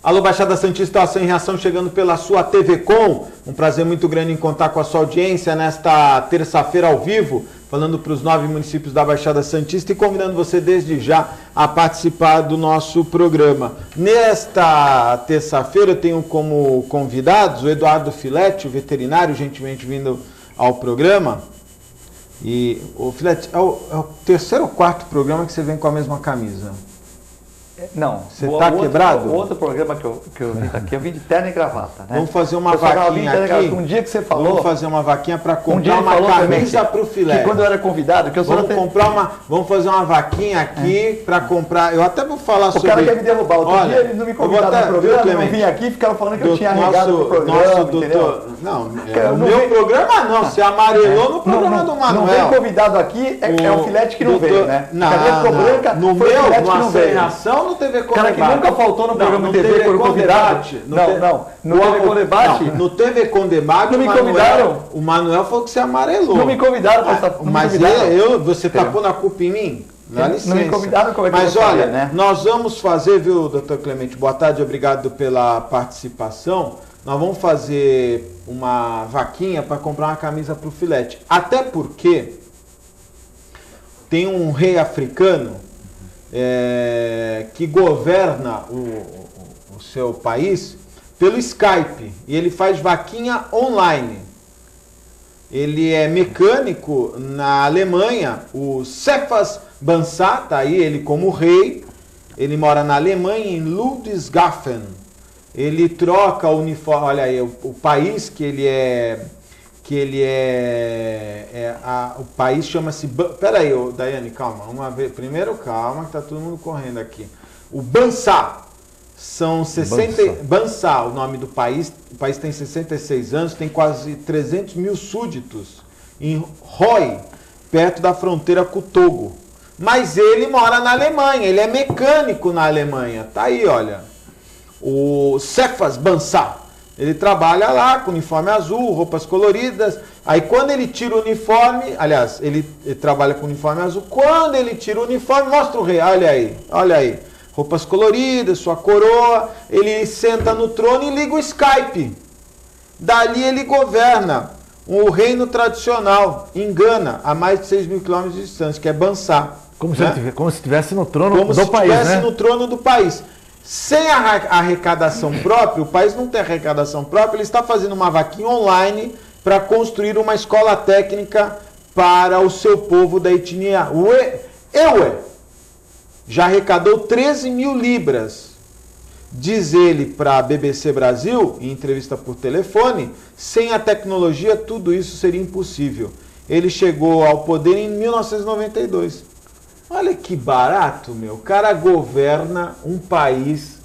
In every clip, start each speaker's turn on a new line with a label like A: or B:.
A: Alô, Baixada Santista, Ação em Reação, chegando pela sua TV Com. Um prazer muito grande em contar com a sua audiência nesta terça-feira ao vivo, falando para os 9 municípios da Baixada Santista e convidando você desde já a participar do nosso programa. Nesta terça-feira eu tenho como convidados o Eduardo Filete, o veterinário, gentilmente vindo ao programa. E o Filete, é o terceiro ou quarto programa que você vem com a mesma camisa?
B: Não.
A: Você está quebrado?
B: O outro programa que eu vim aqui, eu vim de terno e gravata, né?
A: Vamos fazer uma vaquinha aqui.
B: Um dia que você falou...
A: Vamos fazer uma vaquinha para comprar
B: uma
A: camisa para o Filete.
B: Que quando eu era convidado... Que eu
A: Vamos fazer uma vaquinha aqui para comprar... Eu até vou falar sobre...
B: O cara quer me derrubar. Outro dia eles não me convidaram no programa, eu não vim aqui e ficaram falando que eu tinha regado no programa, entendeu?
A: Não, no meu programa não. Você amarelou no programa do Manuel.
B: Não veio convidado aqui, é o Filete que não veio, né?
A: No meu, no Ação em Reação, no TV Com
B: Debate. Cara que nunca faltou no programa de TV quando convidado. No TV Com Debate.
A: No TV Com Debate,
B: não me convidaram.
A: O Manuel falou que você amarelou.
B: Não me convidaram para essa...
A: Mas você tá pondo a culpa em mim? Dá licença.
B: Não me convidaram, como é que
A: Mas
B: eu
A: olha,
B: né?
A: Nós vamos fazer, viu, doutor Clemente? Boa tarde, obrigado pela participação. Nós vamos fazer uma vaquinha para comprar uma camisa para o Filete. Até porque tem um rei africano que governa o seu país pelo Skype. E ele faz vaquinha online. Ele é mecânico na Alemanha, o Cephas Banzá, tá aí ele como rei. Ele mora na Alemanha, em Ludwigshafen. Ele troca o uniforme, olha aí, o país que ele é... o país chama-se... Peraí, Daiane, calma. Primeiro, calma, que tá todo mundo correndo aqui. O Banzá. São 60... Banzá, o nome do país. O país tem 66 anos, tem quase 300 mil súditos. Em Roy, perto da fronteira com o Togo. Mas ele mora na Alemanha, ele é mecânico na Alemanha. Tá aí, olha. O Cephas Banzá. Ele trabalha lá com uniforme azul, roupas coloridas. Aí quando ele tira o uniforme, aliás, ele trabalha com uniforme azul. Quando ele tira o uniforme, mostra o rei. Olha aí. Roupas coloridas, sua coroa. Ele senta no trono e liga o Skype. Dali ele governa o reino tradicional em Gana, a mais de 6 mil quilômetros de distância, que é Banzá.
C: Como se estivesse no trono do país, né?
A: Como se estivesse no trono do país. Sem a arrecadação própria, o país não tem arrecadação própria, ele está fazendo uma vaquinha online para construir uma escola técnica para o seu povo da etnia Ewe. Já arrecadou 13 mil libras. Diz ele para a BBC Brasil, em entrevista por telefone, sem a tecnologia tudo isso seria impossível. Ele chegou ao poder em 1992. Olha que barato, meu. O cara governa um país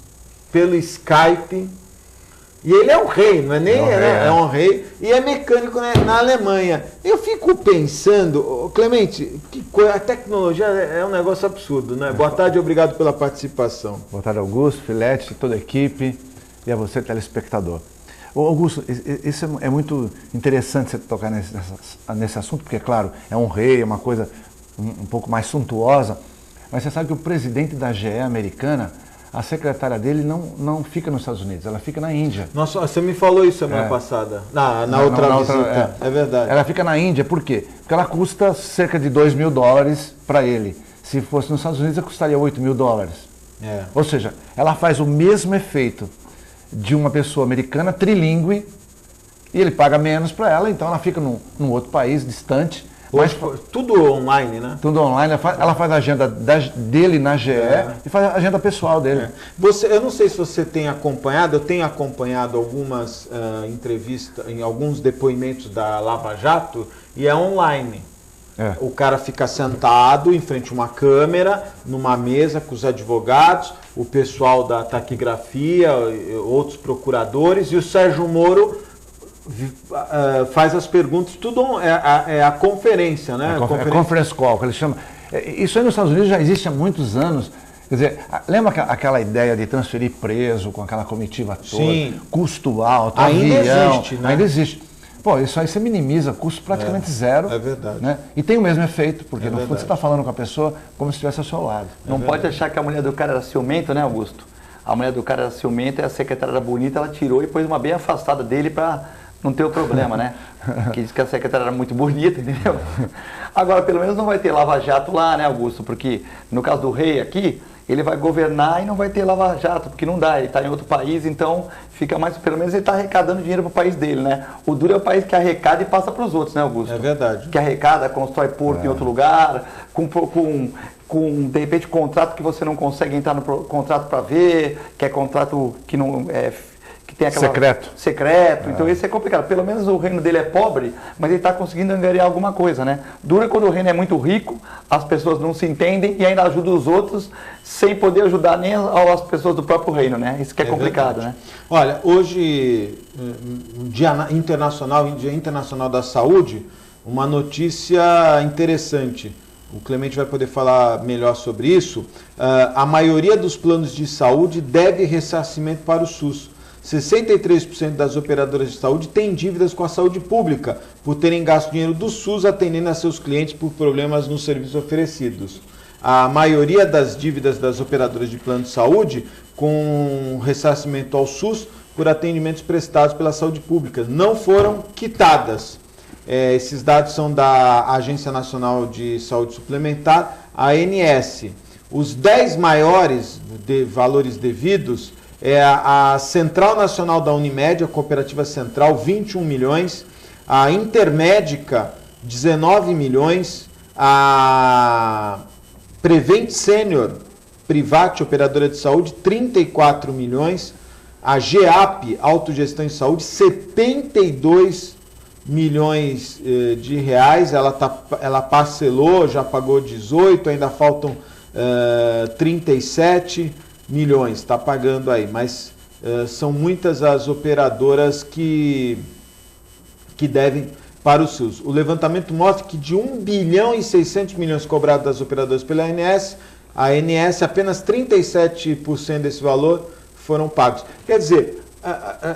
A: pelo Skype e ele é um rei, não é nem... É um rei e é mecânico na Alemanha. Eu fico pensando, Clemente, a tecnologia é um negócio absurdo, né? Boa tarde, obrigado pela participação.
C: Boa tarde, Augusto, Filete, toda a equipe e a você, telespectador. Augusto, isso é muito interessante você tocar nesse assunto, porque, claro, é um rei, é uma coisa... um pouco mais suntuosa, mas você sabe que o presidente da GE americana, a secretária dele não fica nos Estados Unidos, ela fica na Índia.
A: Nossa, você me falou isso semana passada, na outra visita, é verdade.
C: Ela fica na Índia, por quê? Porque ela custa cerca de $2 mil para ele. Se fosse nos Estados Unidos, ela custaria $8 mil. Ou seja, ela faz o mesmo efeito de uma pessoa americana trilingue e ele paga menos para ela, então ela fica num outro país distante.
A: Mas tudo online, né?
C: Tudo online. Ela faz a agenda dele na GE e faz a agenda pessoal dele.
A: Eu não sei se você tem acompanhado, eu tenho acompanhado algumas entrevistas, em alguns depoimentos da Lava Jato, e é online. O cara fica sentado em frente a uma câmera, numa mesa com os advogados, o pessoal da taquigrafia, outros procuradores, e o Sérgio Moro faz as perguntas, tudo é a conferência, né?
C: A conference call, que eles chamam. Isso aí nos Estados Unidos já existe há muitos anos. Quer dizer, lembra aquela ideia de transferir preso com aquela comitiva toda?
A: Sim.
C: Custo alto,
A: ainda
C: avião.
A: Existe, né?
C: Ainda existe. Pô, isso aí você minimiza, custo praticamente zero.
A: É verdade.
C: Né? E tem o mesmo efeito, porque no fundo você está falando com a pessoa como se estivesse ao seu lado.
B: Não pode achar que a mulher do cara era ciumento, né, Augusto? a mulher do cara era ciumenta e a secretária era bonita, ela tirou e pôs uma bem afastada dele para não ter o problema, né? Que diz que a secretária era muito bonita, entendeu? Agora, pelo menos não vai ter lava-jato lá, né, Augusto? Porque no caso do rei aqui, ele vai governar e não vai ter lava-jato, porque não dá, ele está em outro país, então fica mais, pelo menos ele está arrecadando dinheiro para o país dele, né? O duro é o país que arrecada e passa para os outros, né, Augusto?
A: É verdade.
B: Que arrecada, constrói porto em outro lugar, com de repente contrato que você não consegue entrar no contrato para ver, que é contrato que não é... que tem aquela... Secreto. Então esse é complicado. Pelo menos o reino dele é pobre, mas ele está conseguindo angariar alguma coisa, né? Duro é quando o reino é muito rico, as pessoas não se entendem e ainda ajudam os outros sem poder ajudar nem as pessoas do próprio reino, né? Isso que é complicado,
A: verdade.
B: Né?
A: Olha, hoje, Dia Internacional da Saúde, uma notícia interessante. O Clemente vai poder falar melhor sobre isso. A maioria dos planos de saúde deve ressarcimento para o SUS. 63% das operadoras de saúde têm dívidas com a saúde pública, por terem gasto dinheiro do SUS atendendo a seus clientes por problemas nos serviços oferecidos. A maioria das dívidas das operadoras de plano de saúde com ressarcimento ao SUS por atendimentos prestados pela saúde pública não foram quitadas. Esses dados são da Agência Nacional de Saúde Suplementar, ANS. Os 10 maiores valores devidos é a Central Nacional da Unimed, a Cooperativa Central, 21 milhões, a Intermédica, 19 milhões, a Prevent Senior, Private, operadora de saúde, 34 milhões, a GEAP, Autogestão em Saúde, 72 milhões de reais, ela parcelou, já pagou 18, ainda faltam 37 milhões, está pagando aí, mas são muitas as operadoras que devem para o SUS. O levantamento mostra que de 1 bilhão e 600 milhões cobrados das operadoras pela ANS, apenas 37% desse valor foram pagos. Quer dizer,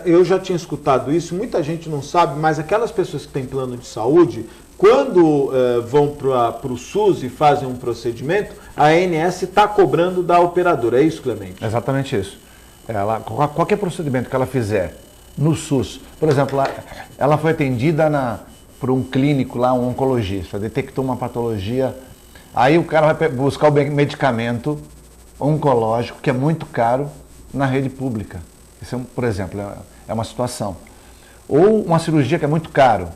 A: eu já tinha escutado isso, muita gente não sabe, mas aquelas pessoas que têm plano de saúde, quando vão para o SUS e fazem um procedimento, a ANS está cobrando da operadora. É isso, Clemente?
C: Exatamente isso. Qualquer procedimento que ela fizer no SUS, por exemplo, ela foi atendida por um clínico lá, um oncologista, detectou uma patologia, aí o cara vai buscar o medicamento oncológico, que é muito caro, na rede pública. Isso, por exemplo, é uma situação. Ou uma cirurgia que é muito caro,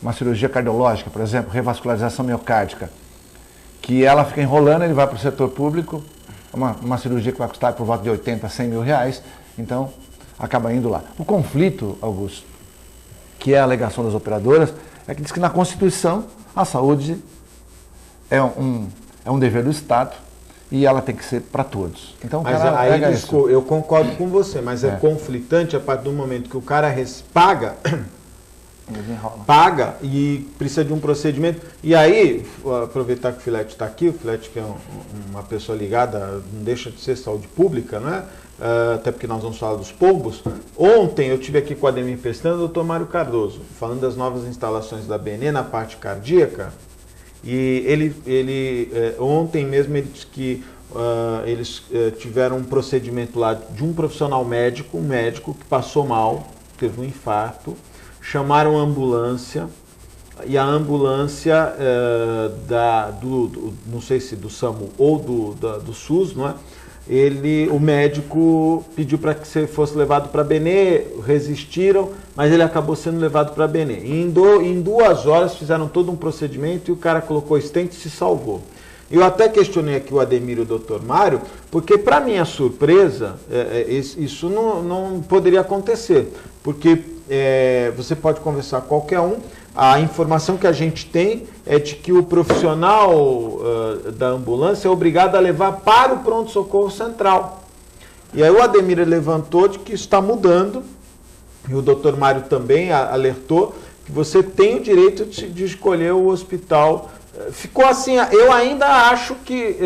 C: uma cirurgia cardiológica, por exemplo, revascularização miocárdica, que ela fica enrolando, ele vai para o setor público, uma cirurgia que vai custar por volta de 80, 100 mil reais, então acaba indo lá. O conflito, Augusto, que é a alegação das operadoras, é que diz que na Constituição a saúde é um dever do Estado e ela tem que ser para todos. Então,
A: mas aí, eu concordo com você, mas é conflitante a partir do momento que o cara paga e precisa de um procedimento. E aí, aproveitar que o Filete está aqui, o Filete que é uma pessoa ligada, não deixa de ser saúde pública, né? Até porque nós vamos falar dos pombos. Ontem eu tive aqui com o Ademir Pestana e o Dr. Mário Cardoso, falando das novas instalações da BN na parte cardíaca. E ontem mesmo ele disse que eles tiveram um procedimento lá de um profissional médico, um médico que passou mal, teve um infarto, chamaram a ambulância, e a ambulância não sei se do SAMU ou do SUS, não é? O médico pediu para que você fosse levado para Benê, resistiram, mas ele acabou sendo levado para Benê. Em 2 horas fizeram todo um procedimento e o cara colocou stent e se salvou. Eu até questionei aqui o Ademir e o Dr. Mário, porque para minha surpresa, isso não poderia acontecer, porque você pode conversar com qualquer um, a informação que a gente tem é de que o profissional da ambulância é obrigado a levar para o pronto-socorro central. E aí o Ademir levantou de que isso está mudando, e o Dr. Mário também alertou que você tem o direito de escolher o hospital. Ficou assim, eu ainda acho que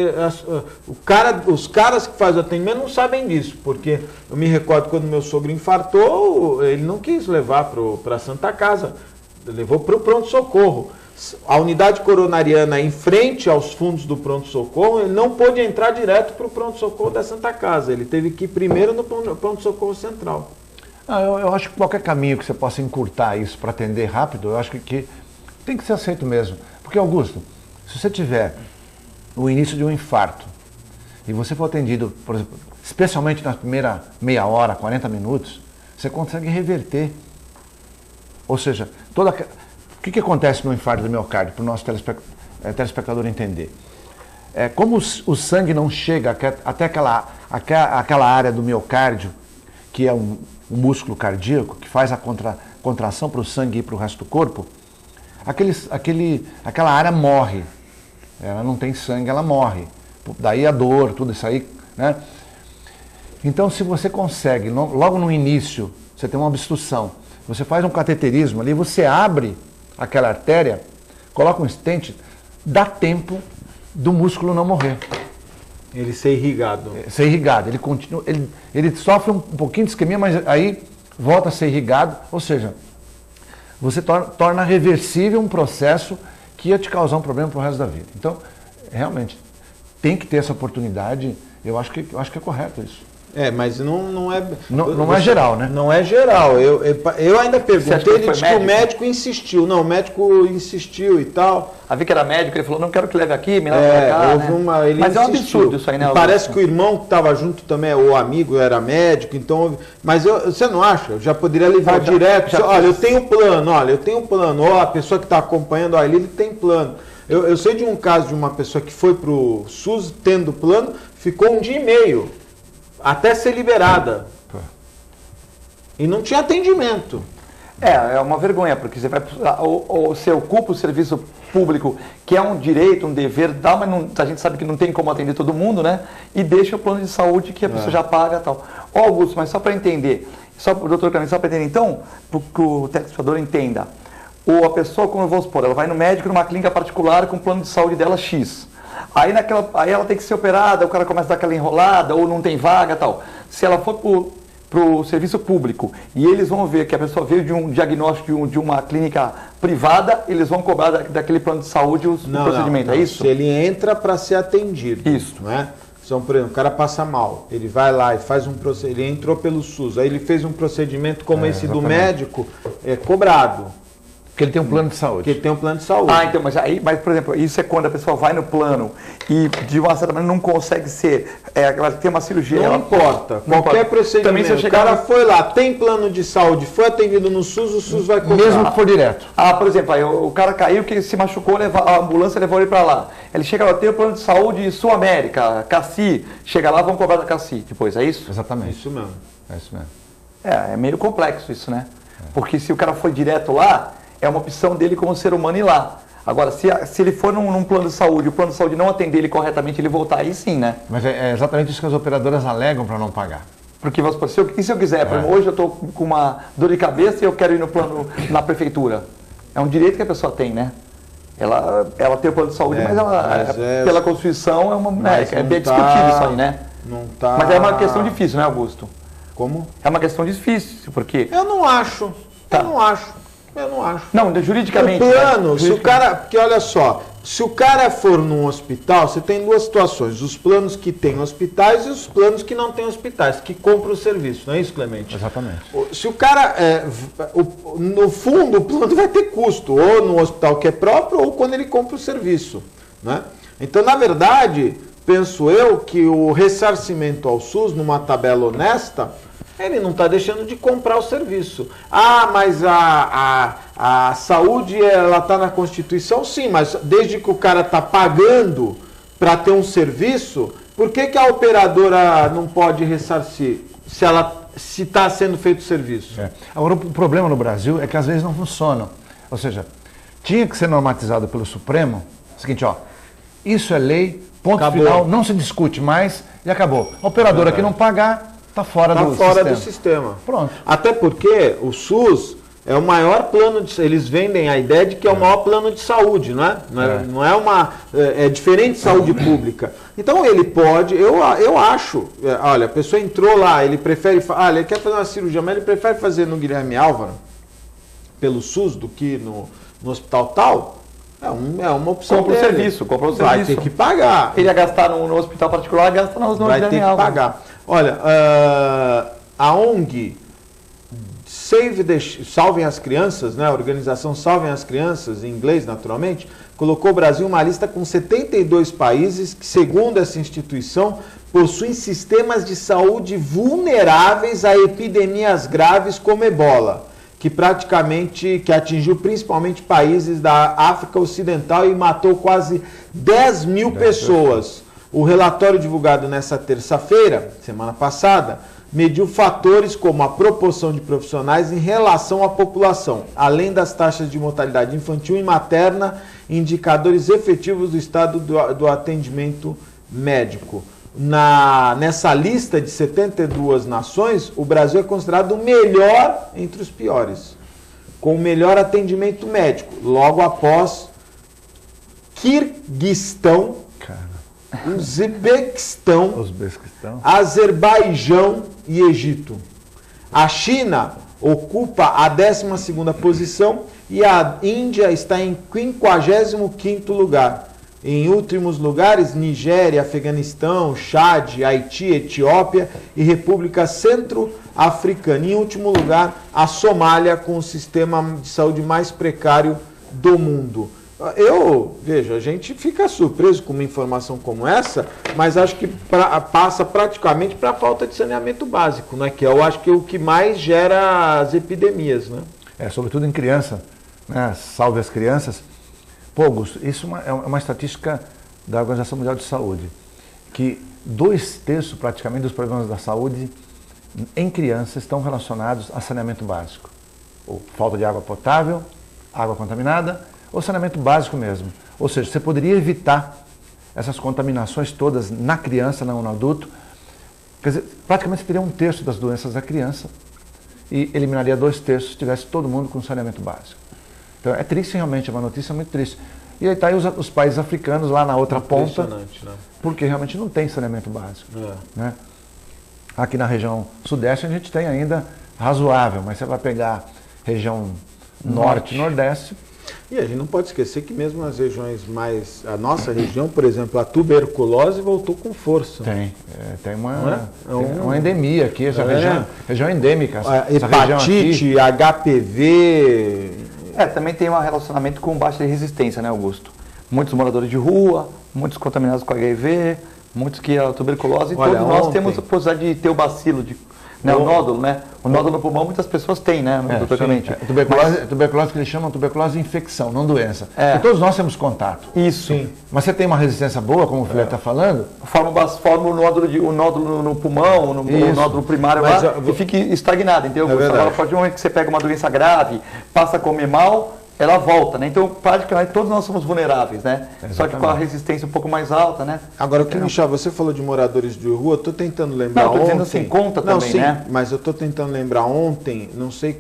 A: os caras que fazem o atendimento não sabem disso, porque eu me recordo quando meu sogro infartou, ele não quis levar para a Santa Casa, levou para o pronto-socorro. a unidade coronariana em frente aos fundos do pronto-socorro, ele não pôde entrar direto para o pronto-socorro da Santa Casa. Ele teve que ir primeiro no pronto-socorro central.
C: Eu acho que qualquer caminho que você possa encurtar isso para atender rápido, eu acho que tem que ser aceito mesmo. Porque, Augusto, se você tiver o início de um infarto e você for atendido, por exemplo, especialmente na primeira meia hora, 40 minutos, você consegue reverter. Ou seja, o que acontece no infarto do miocárdio, para o nosso telespectador entender? Como o sangue não chega até aquela área do miocárdio, que é um músculo cardíaco, que faz a contração para o sangue ir para o resto do corpo, aquela área morre. Ela não tem sangue, ela morre. Daí a dor, tudo isso aí, né? Então, se você consegue, logo no início, você tem uma obstrução, você faz um cateterismo ali, você abre aquela artéria, coloca um stent, dá tempo do músculo não morrer.
A: Ele ser irrigado.
C: Ser irrigado. Ele continua, ele sofre um pouquinho de isquemia, mas aí volta a ser irrigado, ou seja, você torna reversível um processo que ia te causar um problema para o resto da vida. Então, realmente, tem que ter essa oportunidade, eu acho que é correto isso.
A: Mas não é...
C: Não é geral, né?
A: Não é geral. Eu ainda perguntei, ele disse que o médico insistiu. Não, o médico insistiu e tal.
B: A vi que era médico, ele falou, não quero que leve aqui, me leva pra cá, né?
A: Ele
B: mas
A: insistiu.
B: É um absurdo isso aí, né?
A: Parece que o irmão que estava junto também, o amigo, era médico, então... Mas você não acha? Eu já poderia levar direto. Olha, eu tenho plano. Ó, a pessoa que está acompanhando, ele tem plano. Eu sei de um caso de uma pessoa que foi para o SUS tendo plano, ficou 1 dia e meio. Até ser liberada. E não tinha atendimento.
B: É uma vergonha, porque você ocupa o serviço público, que é um direito, um dever, mas a gente sabe que não tem como atender todo mundo, né? E deixa o plano de saúde que a pessoa já paga e tal. Augusto, mas só para entender, doutor Camilo, só para entender, então, para que o telespectador entenda, ou a pessoa, como eu vou supor, ela vai no médico numa clínica particular com o plano de saúde dela X. Aí ela tem que ser operada, o cara começa a dar aquela enrolada, ou não tem vaga e tal. Se ela for para o serviço público e eles vão ver que a pessoa veio de um diagnóstico de uma clínica privada, eles vão cobrar daquele plano de saúde o procedimento, é isso?
A: Se ele entra para ser atendido.
B: Isso.
A: Não é? Então, por exemplo, o cara passa mal, ele vai lá e faz um procedimento, ele entrou pelo SUS, aí ele fez um procedimento como esse do médico, cobrado.
C: Porque ele tem um plano de saúde.
A: Porque ele tem um plano de saúde.
B: Então, mas, por exemplo, isso é quando a pessoa vai no plano e, de uma certa maneira, não consegue ser... ela tem uma cirurgia...
A: Não importa. Qualquer procedimento. Também, se eu chegar... O cara foi lá, tem plano de saúde, foi atendido no SUS, o SUS vai cobrar.
C: Mesmo que for direto.
B: Por exemplo, aí, o cara caiu, que se machucou, a ambulância levou ele para lá. Ele chega lá, tem o plano de saúde Sul América, CACI. Chega lá, vão cobrar da CACI depois, é isso?
C: Exatamente.
A: Isso mesmo.
C: É isso mesmo.
B: É meio complexo isso, né? Porque se o cara foi direto lá... É uma opção dele como ser humano ir lá. Agora, se ele for num plano de saúde, o plano de saúde não atender ele corretamente, ele voltar, aí sim, né?
C: Mas é exatamente isso que as operadoras alegam para não pagar.
B: Porque se eu quiser, por exemplo, hoje eu estou com uma dor de cabeça e eu quero ir no plano na prefeitura. É um direito que a pessoa tem, né? Ela tem o plano de saúde, mas pela Constituição é bem discutido isso aí, né?
A: Não tá...
B: Mas é uma questão difícil, né, Augusto?
A: Como?
B: É uma questão difícil, porque...
A: Eu não acho.
B: Não, juridicamente.
A: O plano, se o cara... Porque olha só, se o cara for num hospital, você tem duas situações. Os planos que têm hospitais e os planos que não têm hospitais, que compram o serviço, não é isso, Clemente?
C: Exatamente.
A: Se o cara... no fundo, o plano vai ter custo, ou no hospital que é próprio, ou quando ele compra o serviço, né? Então, na verdade, penso eu que o ressarcimento ao SUS, numa tabela honesta... Ele não está deixando de comprar o serviço. Mas a saúde, ela está na Constituição? Sim, mas desde que o cara está pagando para ter um serviço, por que a operadora não pode ressarcir se está sendo feito o serviço?
C: Agora, o problema no Brasil é que às vezes não funcionam. Ou seja, tinha que ser normatizado pelo Supremo. É o seguinte, isso é lei, ponto final, não se discute mais e acabou. A operadora que não pagar... Está fora do
A: sistema.
C: Pronto.
A: Até porque o SUS é o maior plano de... Eles vendem a ideia de que é o maior plano de saúde, não é? Não é uma... É diferente de saúde pública. Então ele pode... Eu acho... Olha, a pessoa entrou lá, ele prefere... ele quer fazer uma cirurgia, mas ele prefere fazer no Guilherme Álvaro, pelo SUS, do que no hospital tal. É uma opção.
B: Compra o serviço.
A: Vai ter que pagar.
B: Ele ia gastar no hospital particular, gasta no
A: Vai ter que pagar. Olha, a ONG Salvem as Crianças, né? A organização Salvem as Crianças, em inglês naturalmente, colocou o Brasil uma lista com 72 países que, segundo essa instituição, possuem sistemas de saúde vulneráveis a epidemias graves como ebola, que atingiu principalmente países da África Ocidental e matou quase 10 mil pessoas. O relatório divulgado nessa terça-feira, semana passada, mediu fatores como a proporção de profissionais em relação à população, além das taxas de mortalidade infantil e materna, indicadores efetivos do estado do atendimento médico. Nessa lista de 72 nações, o Brasil é considerado o melhor entre os piores, com o melhor atendimento médico, logo após Quirguistão, Uzbequistão, Azerbaijão e Egito. A China ocupa a 12ª posição e a Índia está em 55º lugar. Em últimos lugares, Nigéria, Afeganistão, Chad, Haiti, Etiópia e República Centro-Africana. Em último lugar, a Somália, com o sistema de saúde mais precário do mundo. A gente fica surpreso com uma informação como essa, mas acho que passa praticamente para a falta de saneamento básico, né? Que eu acho que é o que mais gera as epidemias, né?
C: Sobretudo em criança, né? Salve as crianças. Pô, Augusto, isso é uma estatística da Organização Mundial de Saúde, que 2/3 praticamente dos problemas da saúde em crianças estão relacionados a saneamento básico. Ou falta de água potável, água contaminada, ou saneamento básico mesmo. Ou seja, você poderia evitar essas contaminações todas na criança, não no adulto. Quer dizer, praticamente você teria 1/3 das doenças da criança e eliminaria 2/3 se tivesse todo mundo com saneamento básico. Então é triste realmente, é uma notícia muito triste. E aí está aí os países africanos lá na outra ponta,
A: né?
C: Porque realmente não tem saneamento básico. Né? Aqui na região sudeste a gente tem ainda razoável, mas você vai pegar região norte e nordeste.
A: E a gente não pode esquecer que mesmo nas regiões mais... A nossa região, por exemplo, a tuberculose voltou com força.
C: Tem uma endemia aqui, essa região endêmica.
B: Hepatite, HPV... também tem um relacionamento com baixa resistência, né, Augusto? Muitos moradores de rua, muitos contaminados com HIV, muitos que a tuberculose, todos nós temos a possibilidade de ter o bacilo, o nódulo, né? O nódulo no pulmão muitas pessoas têm, né?
C: Tuberculose que eles chamam tuberculose de infecção, não doença. E todos nós temos contato.
B: Isso.
C: Sim. Mas você tem uma resistência boa, como o Filipe está falando?
B: Forma o nódulo no pulmão, o nódulo primário e fica estagnado, entendeu? Agora, a partir do momento que você pega uma doença grave, passa a comer mal, ela volta, né? Então, praticamente, todos nós somos vulneráveis, né? Exatamente. Só que com a resistência um pouco mais alta, né?
A: Agora, o que me chama, você falou de moradores de rua, eu estou tentando lembrar ontem...
B: Não, estou dizendo assim, conta também, né?
A: Mas eu estou tentando lembrar ontem, não sei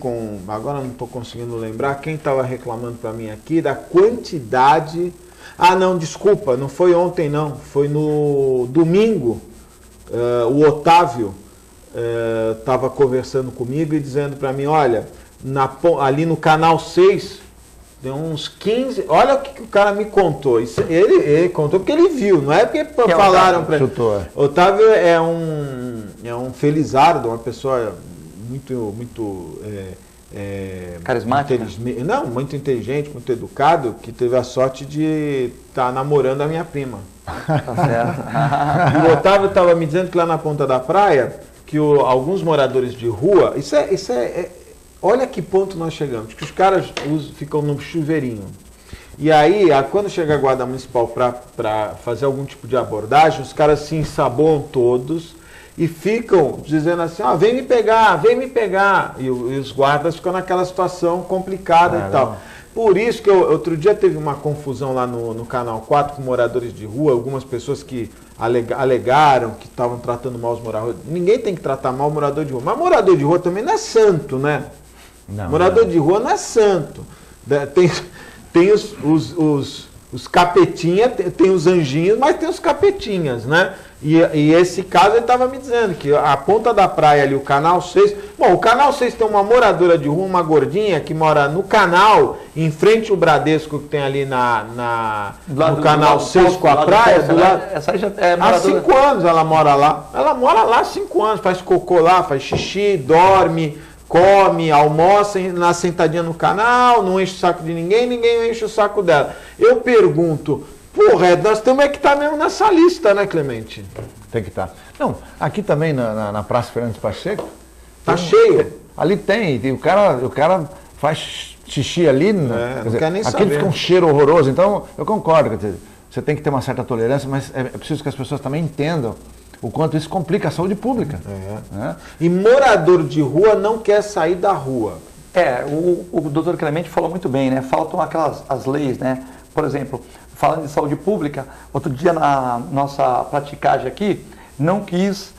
A: agora não estou conseguindo lembrar, quem estava reclamando para mim aqui da quantidade... não, desculpa, não foi ontem não, foi no domingo, o Otávio estava conversando comigo e dizendo para mim, olha, ali no canal 6... Tem uns 15... Olha o que o cara me contou. Ele contou porque ele viu, não é porque falaram para ele. Otávio é um felizardo, uma pessoa muito
B: carismática?
A: Muito inteligente, muito educado, que teve a sorte de estar namorando a minha prima.
B: Tá certo.
A: E o Otávio estava me dizendo que lá na ponta da praia, que alguns moradores de rua... Olha que ponto nós chegamos, que os caras ficam no chuveirinho. E aí, quando chega a guarda municipal para fazer algum tipo de abordagem, os caras se ensaboam todos e ficam dizendo assim, vem me pegar. E os guardas ficam naquela situação complicada e tal. Por isso que outro dia teve uma confusão lá no Canal 4 com moradores de rua, algumas pessoas que alegaram que estavam tratando mal os moradores. Ninguém tem que tratar mal o morador de rua, mas morador de rua também não é santo, né? Morador de rua não é santo. Tem os os capetinhas, tem os anjinhos, mas tem os capetinhas, né? E esse caso ele estava me dizendo que a ponta da praia ali, o Canal 6... Bom, o Canal 6 tem uma moradora de rua, uma gordinha, que mora no canal, em frente ao Bradesco, que tem ali no Canal 6 com a praia. Do lado.
B: Essa aí já é moradora.
A: Há 5 anos ela mora lá. Ela mora lá há 5 anos, faz cocô lá, faz xixi, dorme, come, almoça na sentadinha no canal, não enche o saco de ninguém, ninguém enche o saco dela. Eu pergunto... Porra, nós temos que estar mesmo nessa lista, né, Clemente?
C: Tem que estar. Não, aqui também na Praça Fernandes Pacheco.
A: Tá cheio.
C: Ali tem, o cara faz xixi ali,
A: não quer nem
C: aquele
A: saber.
C: Fica um cheiro horroroso. Então, eu concordo, quer dizer, você tem que ter uma certa tolerância, mas é preciso que as pessoas também entendam o quanto isso complica a saúde pública. Né?
A: E morador de rua não quer sair da rua.
B: O doutor Clemente falou muito bem, né? Faltam as leis, né? Por exemplo, falando de saúde pública, outro dia na nossa praticagem aqui, não quis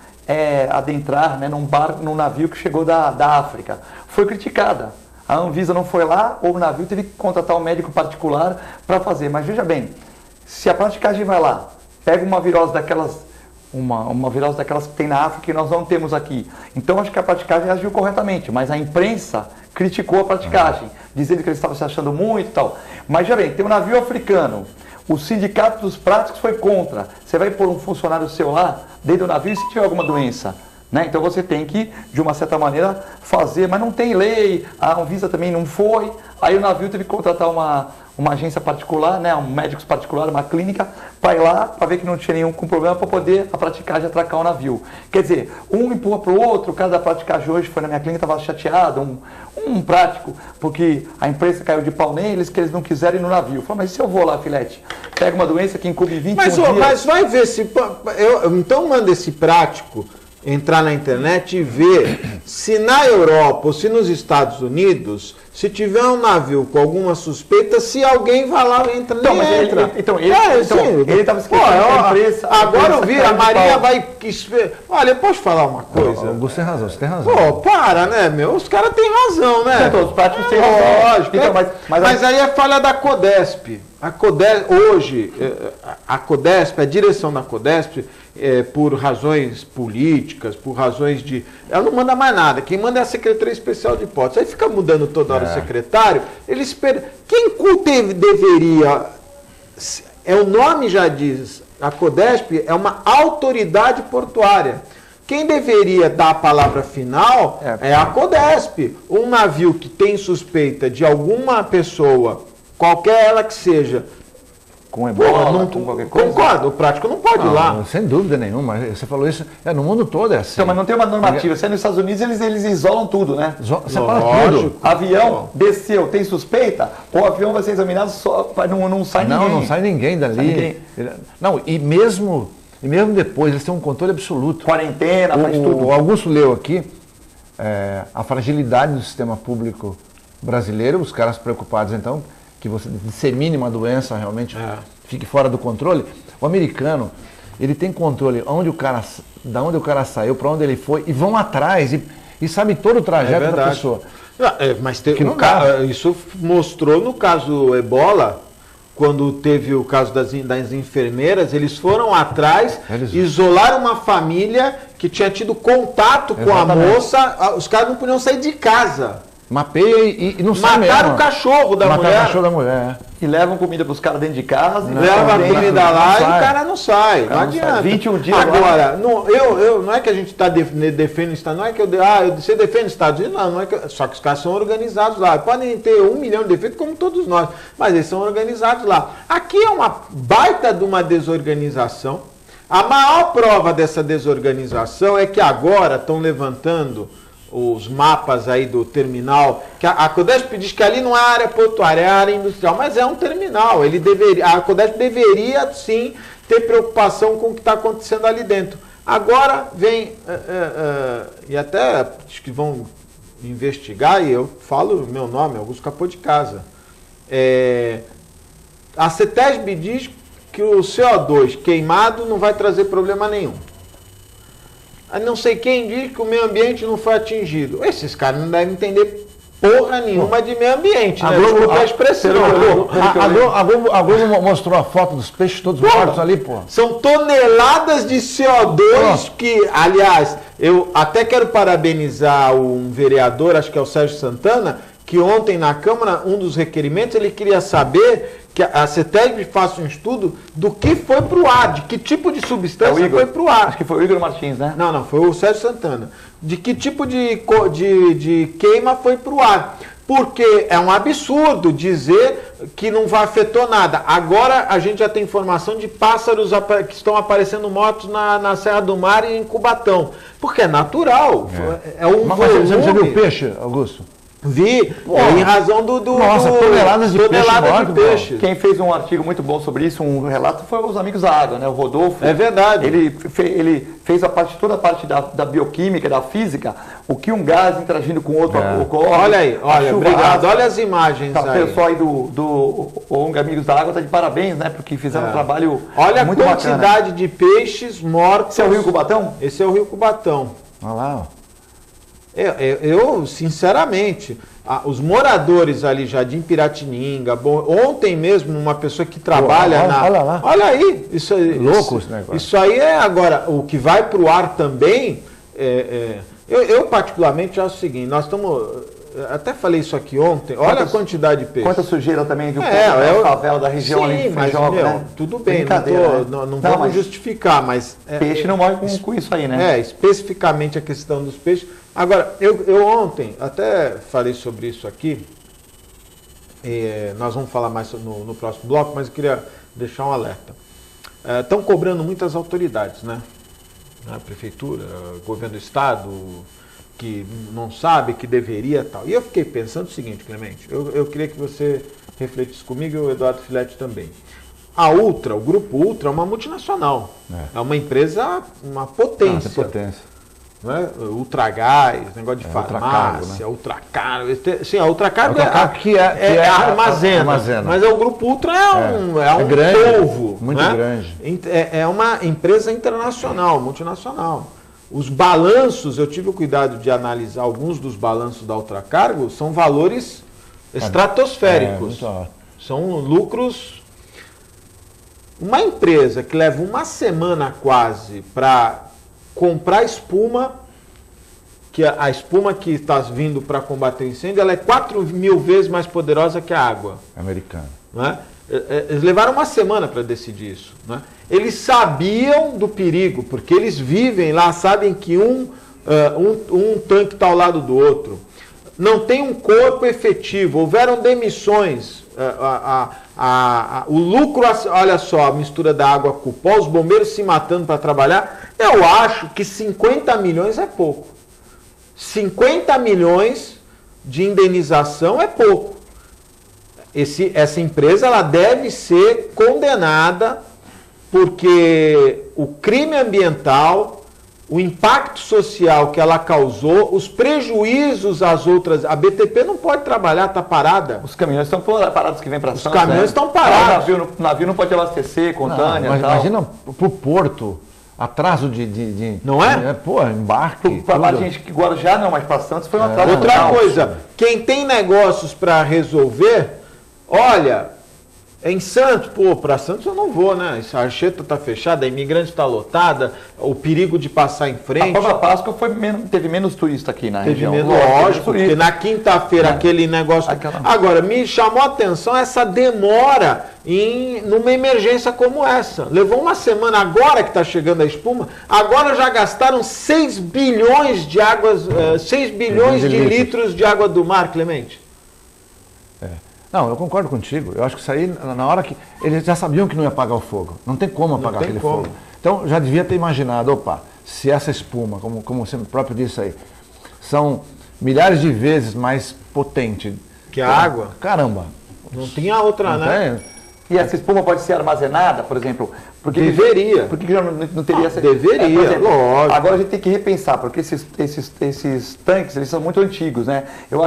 B: adentrar, né, num navio que chegou da África. Foi criticada. A Anvisa não foi lá, ou o navio teve que contratar um médico particular para fazer. Mas veja bem, se a praticagem vai lá, pega uma virose daquelas, uma virose daquelas que tem na África e nós não temos aqui. Então acho que a praticagem agiu corretamente, mas a imprensa criticou a praticagem, dizendo que eles estavam se achando muito e tal. Mas já bem, tem um navio africano, o sindicato dos práticos foi contra. Você vai pôr um funcionário seu lá, dentro do navio, e se tiver alguma doença? Né? Então você tem que, de uma certa maneira, fazer, mas não tem lei, a Anvisa também não foi, aí o navio teve que contratar uma agência particular, né, um médico particular, uma clínica, para ir lá, para ver que não tinha nenhum problema, para poder a praticagem atracar o navio. Quer dizer, um empurra para o outro, o cara da praticagem hoje foi na minha clínica, estava chateado, um prático, porque a imprensa caiu de pau neles, que eles não quiserem ir no navio. Falei, mas se eu vou lá, filete, pega uma doença que incube 21 dias...
A: Mas vai ver se... Então manda esse prático entrar na internet e ver se na Europa ou se nos Estados Unidos, se tiver um navio com alguma suspeita, se alguém vai lá e entra,
B: então,
A: nem entra.
B: Ele estava esquecendo a imprensa.
A: Agora eu vi, a Maria vai... Olha, eu posso falar uma coisa?
C: Augusto tem razão, você tem razão.
A: Pô, para, né, meu? Os caras têm razão, né?
B: Os práticos têm razão.
A: Lógico. Então, mas aí é falha da Codesp. A Codesp, a direção da Codesp, por razões políticas, por razões de... Ela não manda mais nada. Quem manda é a Secretaria Especial de Hipóteses. Aí fica mudando toda hora o secretário. Quem deveria... O nome já diz, a Codesp é uma autoridade portuária. Quem deveria dar a palavra final é a Codesp. Um navio que tem suspeita de alguma pessoa, qualquer ela que seja,
B: com ebola, com qualquer coisa.
A: Concordo, o prático não pode ir lá.
C: Sem dúvida nenhuma, você falou isso, no mundo todo é assim.
B: Então, mas não tem uma normativa, se é nos Estados Unidos eles isolam tudo, né?
C: Separa tudo.
B: Avião desceu, tem suspeita, o avião vai ser examinado, só não sai ninguém.
C: Não sai ninguém dali. Não, e mesmo depois, eles têm um controle absoluto.
B: Quarentena, faz tudo.
C: O Augusto leu aqui a fragilidade do sistema público brasileiro, os caras preocupados então que você dissemine uma doença realmente, fique fora do controle. O americano, ele tem controle da onde o cara saiu, para onde ele foi, e vão atrás, e sabe todo o trajeto da pessoa.
A: Mas isso mostrou no caso Ebola, quando teve o caso das enfermeiras, eles foram atrás, isolaram uma família que tinha tido contato com a moça, os caras não podiam sair de casa.
C: Mapeia e não sai mesmo.
A: Mataram o cachorro da mulher.
C: Mataram o cachorro da mulher.
B: E levam comida para os caras dentro de casa.
A: Levam a comida lá e o cara não sai. Não adianta.
B: 21 dias
A: agora, não é que a gente está defendendo o Estado, não é que você defende os Estados Unidos, não é que, só que os caras são organizados lá. Podem ter 1 milhão de defeitos como todos nós, mas eles são organizados lá. Aqui é uma baita de uma desorganização. A maior prova dessa desorganização é que agora estão levantando os mapas aí do terminal, que a Codesp diz que ali não é área portuária, é área industrial, mas é um terminal. A Codesp deveria sim ter preocupação com o que está acontecendo ali dentro. Agora vem, e até acho que vão investigar, e eu falo meu nome, Augusto Capô de Casa. A CETESB diz que o CO2 queimado não vai trazer problema nenhum. Não sei quem diz que o meio ambiente não foi atingido. Esses caras não devem entender porra nenhuma de meio ambiente, né? Desculpa a expressão.
C: A Globo mostrou a foto dos peixes todos mortos ali, pô.
A: São toneladas de CO2 que, aliás, eu até quero parabenizar um vereador, acho que é o Sérgio Santana, que ontem na Câmara, um dos requerimentos, ele queria saber que a CETESB faça um estudo do que foi para o ar, de que tipo de substância foi para o ar.
B: Acho que foi o Igor Martins, né?
A: Não, foi o Sérgio Santana. De que tipo de queima foi para o ar. Porque é um absurdo dizer que não afetou nada. Agora a gente já tem informação de pássaros que estão aparecendo mortos na Serra do Mar e em Cubatão. Porque é natural. É um
C: Mas você já viu peixe, Augusto?
A: Vi, em razão
C: toneladas de peixe.
B: Quem fez um artigo muito bom sobre isso, um relato, foi os amigos da água, né? O Rodolfo.
A: É verdade.
B: Ele fez toda a parte da bioquímica, da física, o que um gás interagindo com outro ocorre.
A: Olha aí, obrigado. Olha as imagens aí.
B: O pessoal aí do ONG Amigos da Água está de parabéns, né? Porque fizeram um trabalho
A: olha
B: muito bacana.
A: Olha a quantidade de peixes mortos.
B: Esse é o Rio Cubatão?
A: Esse é o Rio Cubatão.
C: Olha lá, ó.
A: Eu, sinceramente, os moradores ali, Jardim Piratininga, ontem mesmo uma pessoa que trabalha
C: olha lá.
A: Olha aí, isso aí.
C: Louco esse negócio.
A: Isso aí é agora, o que vai para o ar também, eu particularmente acho o seguinte, nós estamos, até falei isso aqui ontem, olha a quantidade de peixe.
B: Quanta sujeira também do favela da região ali
A: de Frijoga, né? Tudo bem, não vamos justificar, mas...
B: Peixe não morre com isso aí, né?
A: Especificamente a questão dos peixes. Agora, eu ontem até falei sobre isso aqui, nós vamos falar mais no próximo bloco, mas eu queria deixar um alerta. Estão cobrando muitas autoridades, né? A prefeitura, governo do estado, que não sabe, que deveria tal. E eu fiquei pensando o seguinte, Clemente, eu queria que você refletisse comigo e o Eduardo Filete também. A Ultra, o Grupo Ultra é uma multinacional, é uma empresa, uma potência. Não é? Ultragás, negócio de farmácia, Ultracargo. Sim, a Ultracargo é armazena, mas o Grupo Ultra é um
C: grande,
A: povo.
C: Muito grande.
A: É uma empresa internacional, multinacional. Os balanços, eu tive o cuidado de analisar alguns dos balanços da Ultracargo, são valores estratosféricos. São lucros. Uma empresa que leva uma semana quase para comprar espuma, que a espuma que está vindo para combater o incêndio, ela é 4.000 vezes mais poderosa que a água.
C: Americana.
A: Não é? Eles levaram uma semana para decidir isso. Não é? Eles sabiam do perigo, porque eles vivem lá, sabem que um tanque está ao lado do outro. Não tem um corpo efetivo, houveram demissões. O lucro, olha só, a mistura da água com o pó, os bombeiros se matando para trabalhar. Eu acho que 50 milhões é pouco. 50 milhões de indenização é pouco. Essa empresa ela deve ser condenada porque o crime ambiental, o impacto social que ela causou, os prejuízos às outras... A BTP não pode trabalhar, está parada.
B: Os caminhões estão parados que vêm para Santos.
A: Os caminhões estão parados.
B: O navio não pode abastecer, contânea e tal.
C: Imagina para o porto, atraso de...
A: Não é?
C: Embarque.
B: Para a gente que Guarujá não, mas para Santos foi um atraso.
A: Outra coisa, quem tem negócios para resolver, olha... Em Santos, para Santos eu não vou, né? A Archeta está fechada, a Imigrante está lotada, o perigo de passar em frente.
B: A própria Páscoa teve menos turista aqui na região.
A: Lógico, porque na quinta-feira aquele negócio... Agora, me chamou a atenção essa demora numa emergência como essa. Levou uma semana, agora que está chegando a espuma, agora já gastaram 6 bilhões de águas, 6 bilhões de litros de água do mar, Clemente.
C: Não, eu concordo contigo. Eu acho que isso aí, na hora que... Eles já sabiam que não ia apagar o fogo. Não tem como apagar aquele fogo. Então, já devia ter imaginado, se essa espuma, como você próprio disse aí, são milhares de vezes mais potente
A: que a água.
C: Caramba.
A: Não tinha outra, né?
B: E essa espuma pode ser armazenada, por exemplo? Porque
A: deveria.
B: Por que não teria essa...
A: Deveria,
B: exemplo,
A: lógico.
B: Agora a gente tem que repensar, porque esses tanques, eles são muito antigos, né? Eu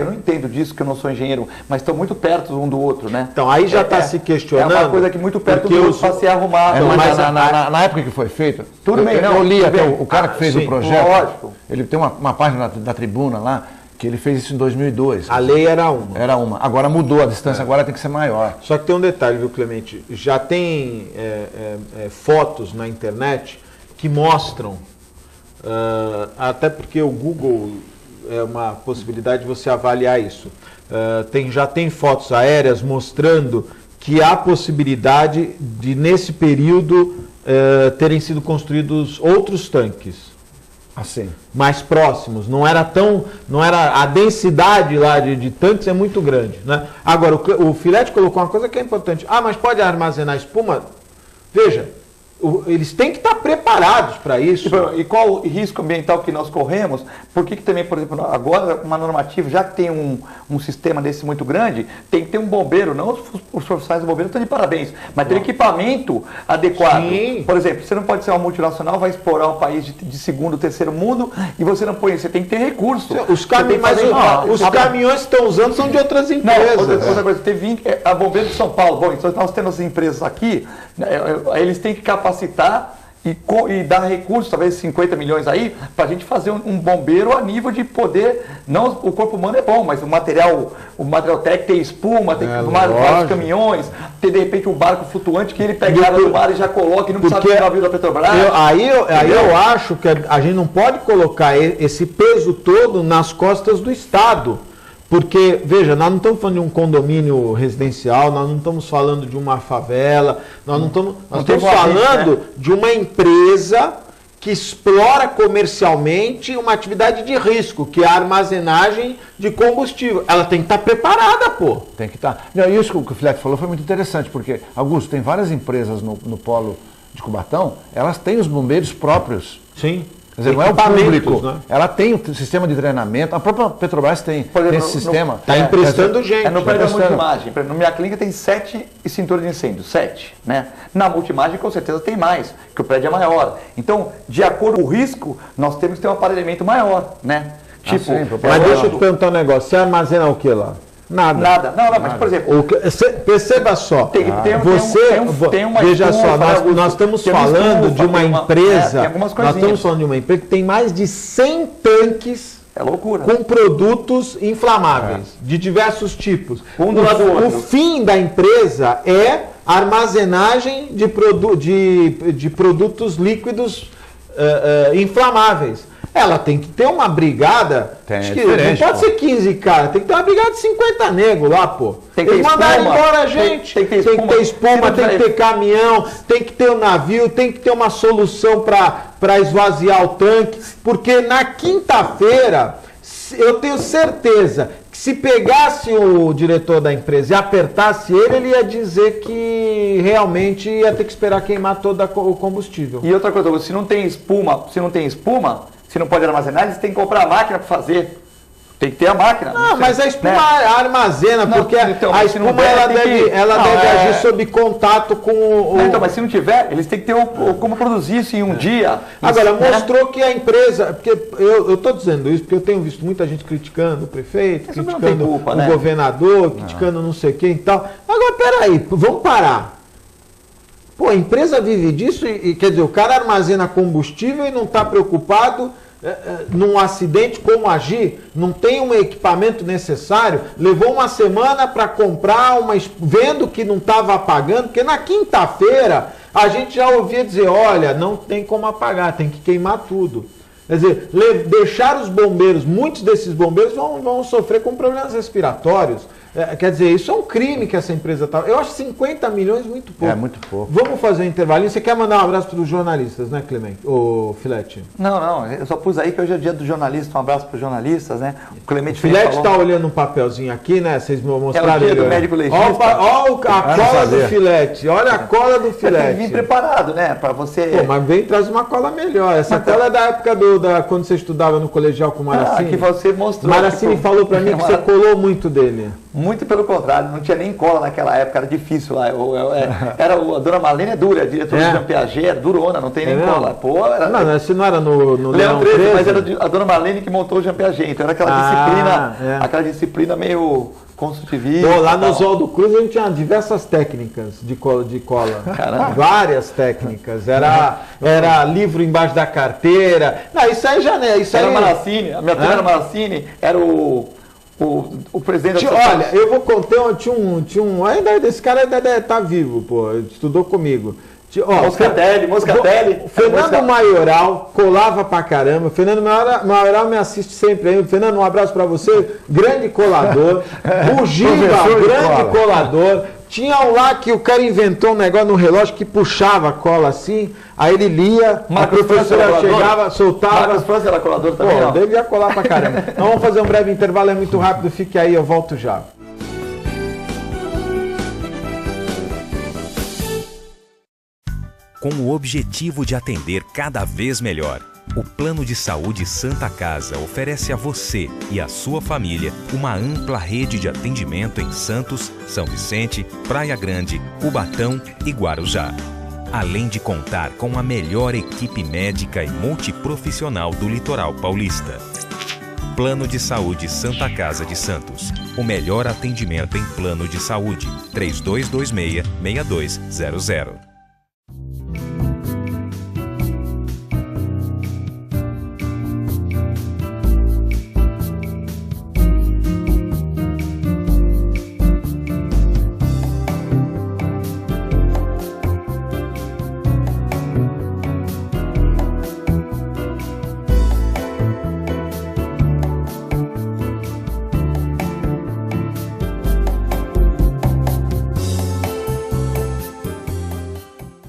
B: não entendo disso, que eu não sou engenheiro, mas estão muito perto um do outro, né?
A: Então, aí já está se questionando.
B: É uma coisa que muito perto do outro para ser arrumado.
C: Mas na época que foi feito,
B: tudo bem,
C: eu li até o cara que fez o projeto,
B: lógico.
C: ele tem uma página da Tribuna lá, que ele fez isso em 2002.
A: A lei era uma.
C: Era uma. Agora mudou, a distância agora tem que ser maior.
A: Só que tem um detalhe, viu, Clemente? Já tem fotos na internet que mostram, até porque o Google é uma possibilidade de você avaliar isso. Já tem fotos aéreas mostrando que há possibilidade de, nesse período, terem sido construídos outros tanques.
C: Assim.
A: Mais próximos, não era a densidade lá de tanques é muito grande, né? Agora, o Filete colocou uma coisa que é importante. Mas pode armazenar espuma? Veja, eles têm que estar preparados para isso.
B: E qual o risco ambiental que nós corremos? Por que também, por exemplo, agora uma normativa, já que tem um sistema desse muito grande, tem que ter um bombeiro, não os profissionais do bombeiro estão de parabéns, mas ter equipamento adequado.
A: Sim.
B: Por exemplo, você não pode ser uma multinacional, vai explorar um país de segundo, terceiro mundo e você não põe, você tem que ter recurso.
A: Os caminhões que estão usando são de outras empresas.
B: Outra coisa, a bombeiro de São Paulo, bom, então nós temos as empresas aqui, eles têm que capacitar e dar recursos, talvez 50 milhões aí, para a gente fazer um bombeiro a nível de poder, não o corpo humano é bom, mas o material técnico tem espuma, tem vários caminhões, tem de repente um barco flutuante que ele pega água do mar e já coloca e não precisa do navio da Petrobras.
A: Aí eu acho que a gente não pode colocar esse peso todo nas costas do Estado. Porque, veja, nós não estamos falando de um condomínio residencial, nós não estamos falando de uma favela, nós estamos falando de uma empresa que explora comercialmente uma atividade de risco, que é a armazenagem de combustível. Ela tem que estar preparada, pô.
C: Tem que estar. Não, isso que o Filete falou foi muito interessante, porque, Augusto, tem várias empresas no polo de Cubatão, elas têm os bombeiros próprios.
A: Sim.
C: Quer dizer, não é o público, né? Ela tem um sistema de treinamento, a própria Petrobras tem esse sistema.
A: Está emprestando gente.
B: No prédio da Multimagem, na minha clínica tem 7 extintores de incêndio, 7, né? Na Multimagem com certeza tem mais, porque o prédio é maior. Então, de acordo com o risco, nós temos que ter um aparelhamento maior, né?
A: Tipo, mas deixa eu te perguntar um negócio, você armazena o que lá? Nada.
B: Não, mas por exemplo...
A: Perceba só, veja só, nós estamos falando de uma empresa, nós estamos falando de uma empresa que tem mais de 100 tanques com produtos inflamáveis, de diversos tipos. O fim da empresa é armazenagem de produtos líquidos inflamáveis. Ela tem que ter uma brigada, não pode ser 15 caras, tem que ter uma brigada de 50 negros lá, pô. Eles mandaram embora a gente. Tem que ter espuma, tem que ter caminhão, tem que ter um navio, tem que ter uma solução para esvaziar o tanque, porque na quinta-feira, eu tenho certeza que se pegasse o diretor da empresa e apertasse ele ia dizer que realmente ia ter que esperar queimar todo o combustível.
B: E outra coisa, se não tem espuma, se não pode armazenar, eles têm que comprar a máquina para fazer. Tem que ter a máquina.
A: Mas a espuma armazena, porque a espuma ela deve agir sob contato com o...
B: Então, mas se não tiver, eles têm que ter como produzir isso em um dia.
A: Agora, mostrou que a empresa... Porque eu estou dizendo isso porque eu tenho visto muita gente criticando o prefeito, criticando o governador, criticando não sei quem e tal. Agora, peraí, vamos parar. Pô, a empresa vive disso e quer dizer, o cara armazena combustível e não está preocupado num acidente, como agir, não tem um equipamento necessário, levou uma semana para comprar, vendo que não estava apagando, porque na quinta-feira a gente já ouvia dizer, olha, não tem como apagar, tem que queimar tudo. Quer dizer, deixar os bombeiros, muitos desses bombeiros vão sofrer com problemas respiratórios. Quer dizer, isso é um crime que essa empresa está... Eu acho 50 milhões muito pouco.
C: É muito pouco.
A: Vamos fazer um intervalinho. Você quer mandar um abraço para os jornalistas, né, Clemente? Ô, Filete?
B: Não, eu só pus aí que hoje é dia do jornalista. Um abraço para os jornalistas, né? O Clemente
A: Filete está olhando um papelzinho aqui, né? Vocês me mostraram.
B: É o dia do médico legista.
A: Olha a cola do Filete. Olha a cola do Filete.
B: Tem que vir preparado, né? Para você...
A: Pô, mas vem e traz uma cola melhor. Essa cola é da época quando você estudava no colegial com o Maracini.
B: Que você mostrou.
A: Maracini falou para mim que você colou muito dele.
B: Muito pelo contrário, não tinha nem cola naquela época, era difícil lá. A dona Marlene é dura, a diretora de Jean Piaget, é durona, não tem nem cola. Pô,
A: se não era no
B: Leão 13, mas era a dona Marlene que montou o Jean Piaget, então era aquela disciplina meio Construtivista.
A: Lá no Oswaldo Cruz a gente tinha diversas técnicas de cola.
B: Caramba.
A: Várias técnicas. Era livro embaixo da carteira. Não, isso aí já não é. Isso
B: era
A: aí...
B: Maracini, a minha turma era Maracini, era o presidente da
A: Olha, eu vou contar, tinha um. Ainda esse cara ainda tá vivo, pô. Estudou comigo.
B: Moscatelli.
A: Fernando Maioral colava pra caramba. Fernando Maioral me assiste sempre aí. Fernando, um abraço pra você. Grande colador. O Giba, grande colador. Tinha um lá que o cara inventou um negócio no relógio que puxava a cola assim. Aí ele lia, a professora chegava, soltava.
B: Marcos França era colador também.
A: Pô, devia colar pra caramba. Então vamos fazer um breve intervalo, é muito rápido. Fique aí, eu volto já.
D: Com o objetivo de atender cada vez melhor, o Plano de Saúde Santa Casa oferece a você e a sua família uma ampla rede de atendimento em Santos, São Vicente, Praia Grande, Cubatão e Guarujá. Além de contar com a melhor equipe médica e multiprofissional do litoral paulista. Plano de Saúde Santa Casa de Santos. O melhor atendimento em plano de saúde. 3226-6200.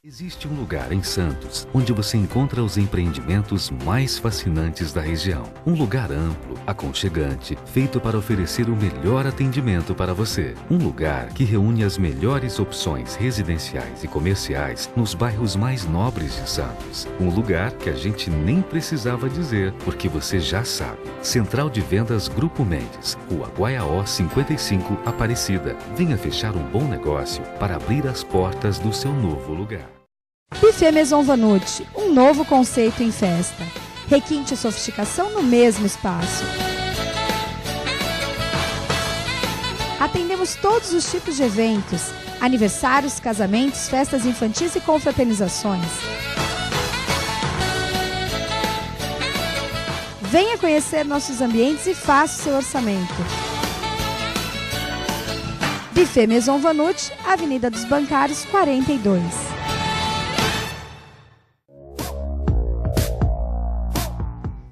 E: Existe um lugar em Santos onde você encontra os empreendimentos mais fascinantes da região. Um lugar amplo, aconchegante, feito para oferecer o melhor atendimento para você. Um lugar que reúne as melhores opções residenciais e comerciais nos bairros mais nobres de Santos. Um lugar que a gente nem precisava dizer, porque você já sabe. Central de Vendas Grupo Mendes, Rua Guaiaó 55, Aparecida. Venha fechar um bom negócio para abrir as portas do seu novo lugar.
F: Buffet Maison Vanucci, um novo conceito em festa. Requinte e sofisticação no mesmo espaço. Atendemos todos os tipos de eventos, aniversários, casamentos, festas infantis e confraternizações. Venha conhecer nossos ambientes e faça o seu orçamento. Buffet Maison Vanucci, Avenida dos Bancários, 42.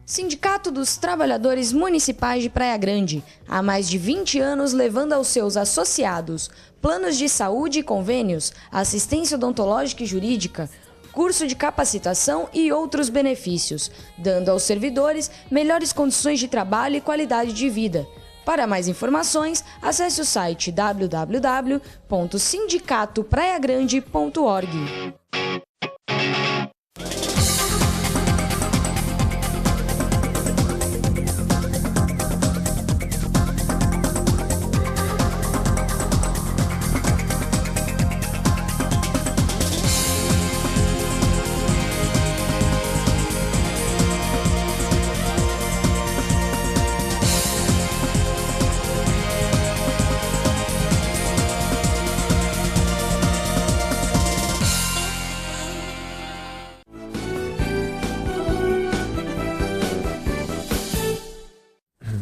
G: Sindicato dos Trabalhadores Municipais de Praia Grande, há mais de 20 anos levando aos seus associados planos de saúde e convênios, assistência odontológica e jurídica, curso de capacitação e outros benefícios, dando aos servidores melhores condições de trabalho e qualidade de vida. Para mais informações, acesse o site www.sindicatopraiagrande.org.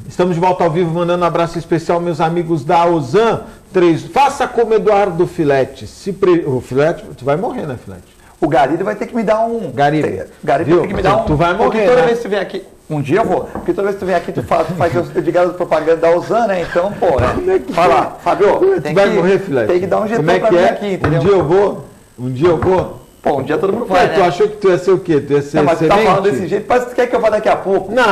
A: Estamos de volta ao vivo, mandando um abraço especial, meus amigos da Ozan 3. Faça como Eduardo Filete. O Filete, tu vai morrer, né, Filete?
B: O Garido vai ter que me dar um...
A: Garido
B: vai ter que me dar um...
A: Tu vai morrer,
B: porque toda
A: né?
B: vez que tu vem aqui... Um dia eu vou. Porque toda vez que tu vem aqui, tu faz de garoto propaganda da Ozan, né? Então, pô, né? Vai lá, Fábio,
A: tu vai morrer, Filete?
B: Tem que dar um jeito
A: pra mim aqui,
B: entendeu?
A: Um dia eu vou.
B: Pô, um dia todo mundo vai,
A: Tu achou que tu ia ser o quê? Tu ia ser
B: mas tu tá
A: semente?
B: falando desse jeito, parece que tu quer que eu vá daqui a pouco.
A: Não,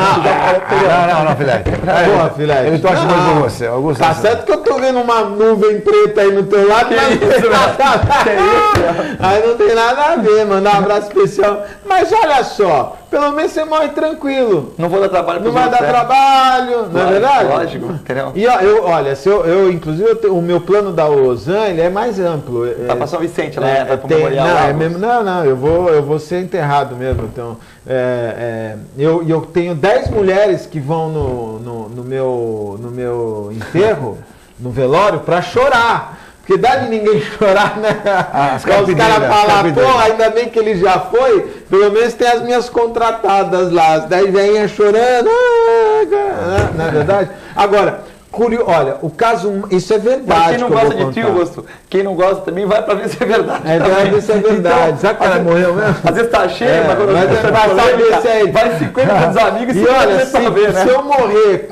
C: Filete.
A: Porra, Filete.
C: Ele torce muito por você. Augusto,
A: Tá certo que eu tô vendo uma nuvem preta aí no teu lado, mas não tem nada a ver. Aí não tem nada a ver, mandar um abraço especial. Mas olha só, pelo menos você morre tranquilo.
B: Não vou dar trabalho
A: Não vai dar trabalho, não é verdade?
B: Lógico, entendeu?
A: E ó, inclusive, o meu plano da Ozan, ele é mais amplo.
B: Tá pra São Vicente, né? Vai pro memorial.
A: Não, eu vou ser enterrado mesmo. Então, eu tenho 10 mulheres que vão no meu enterro no velório para chorar. Porque dá de ninguém chorar, né? Os caras falam, pô, ainda bem que ele já foi, pelo menos tem as minhas contratadas lá, as 10 velhinhas chorando, não é verdade? Agora, olha, o caso, isso é verdade.
B: Mas quem não gosta de tio, Augusto, quem não gosta também vai pra ver se é verdade.
A: Vai ver se é verdade. Então, sabe que ela morreu mesmo?
B: Às vezes tá cheio, mas quando você vai saber se é vai 50 dos amigos e olha,
A: se eu morrer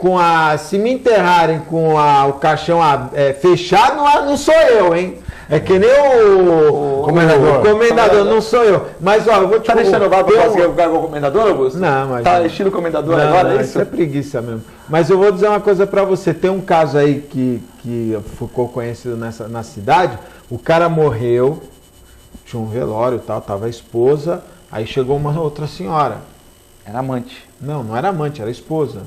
A: se me enterrarem com o caixão fechado, não sou eu, hein? É que nem o comendador, não sou eu. Mas, ó, eu vou te
B: falar. Tá deixando o bar pra fazer o cargo comendador, Augusto?
A: Não, mas...
B: Tá estilo comendador agora, é isso?
A: Isso é preguiça mesmo. Mas eu vou dizer uma coisa pra você. Tem um caso aí que ficou conhecido na cidade. O cara morreu, tinha um velório e tal, tava a esposa, aí chegou uma outra senhora.
B: Era amante.
A: Não era amante, era esposa.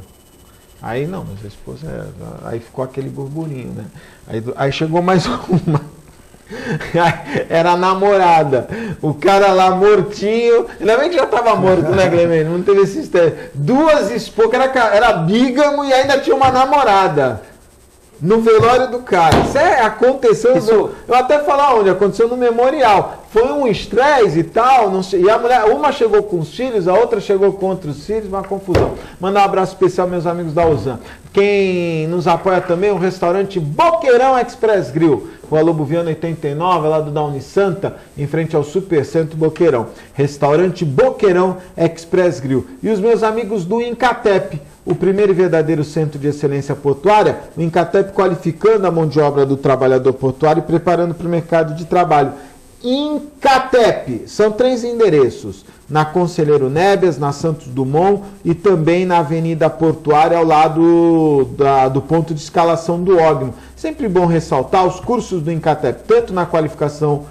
A: Aí não, mas a esposa... Aí ficou aquele burburinho, né? Aí chegou mais uma... Era a namorada. O cara lá mortinho. Ainda bem que já estava morto, né, Clemente? Não teve esse mistério. 2 esposas, era bígamo e ainda tinha uma namorada. No velório do cara. Isso aconteceu. Eu até falar onde? Aconteceu no memorial. Foi um estresse e tal. E a mulher, uma chegou com os filhos, a outra chegou com outros filhos, uma confusão. Mandar um abraço especial, meus amigos da Usan. Quem nos apoia também é o restaurante Boqueirão Express Grill. Rua Lobo Viana 89, lá do Downy Santa, em frente ao Supercentro Boqueirão. Restaurante Boqueirão Express Grill. E os meus amigos do Incatep, o primeiro e verdadeiro centro de excelência portuária, o Incatep qualificando a mão de obra do trabalhador portuário e preparando para o mercado de trabalho. Incatep, são 3 endereços, na Conselheiro Nébias, na Santos Dumont e também na Avenida Portuária, ao lado do ponto de escalação do Ogno. Sempre bom ressaltar os cursos do Incatep, tanto na qualificação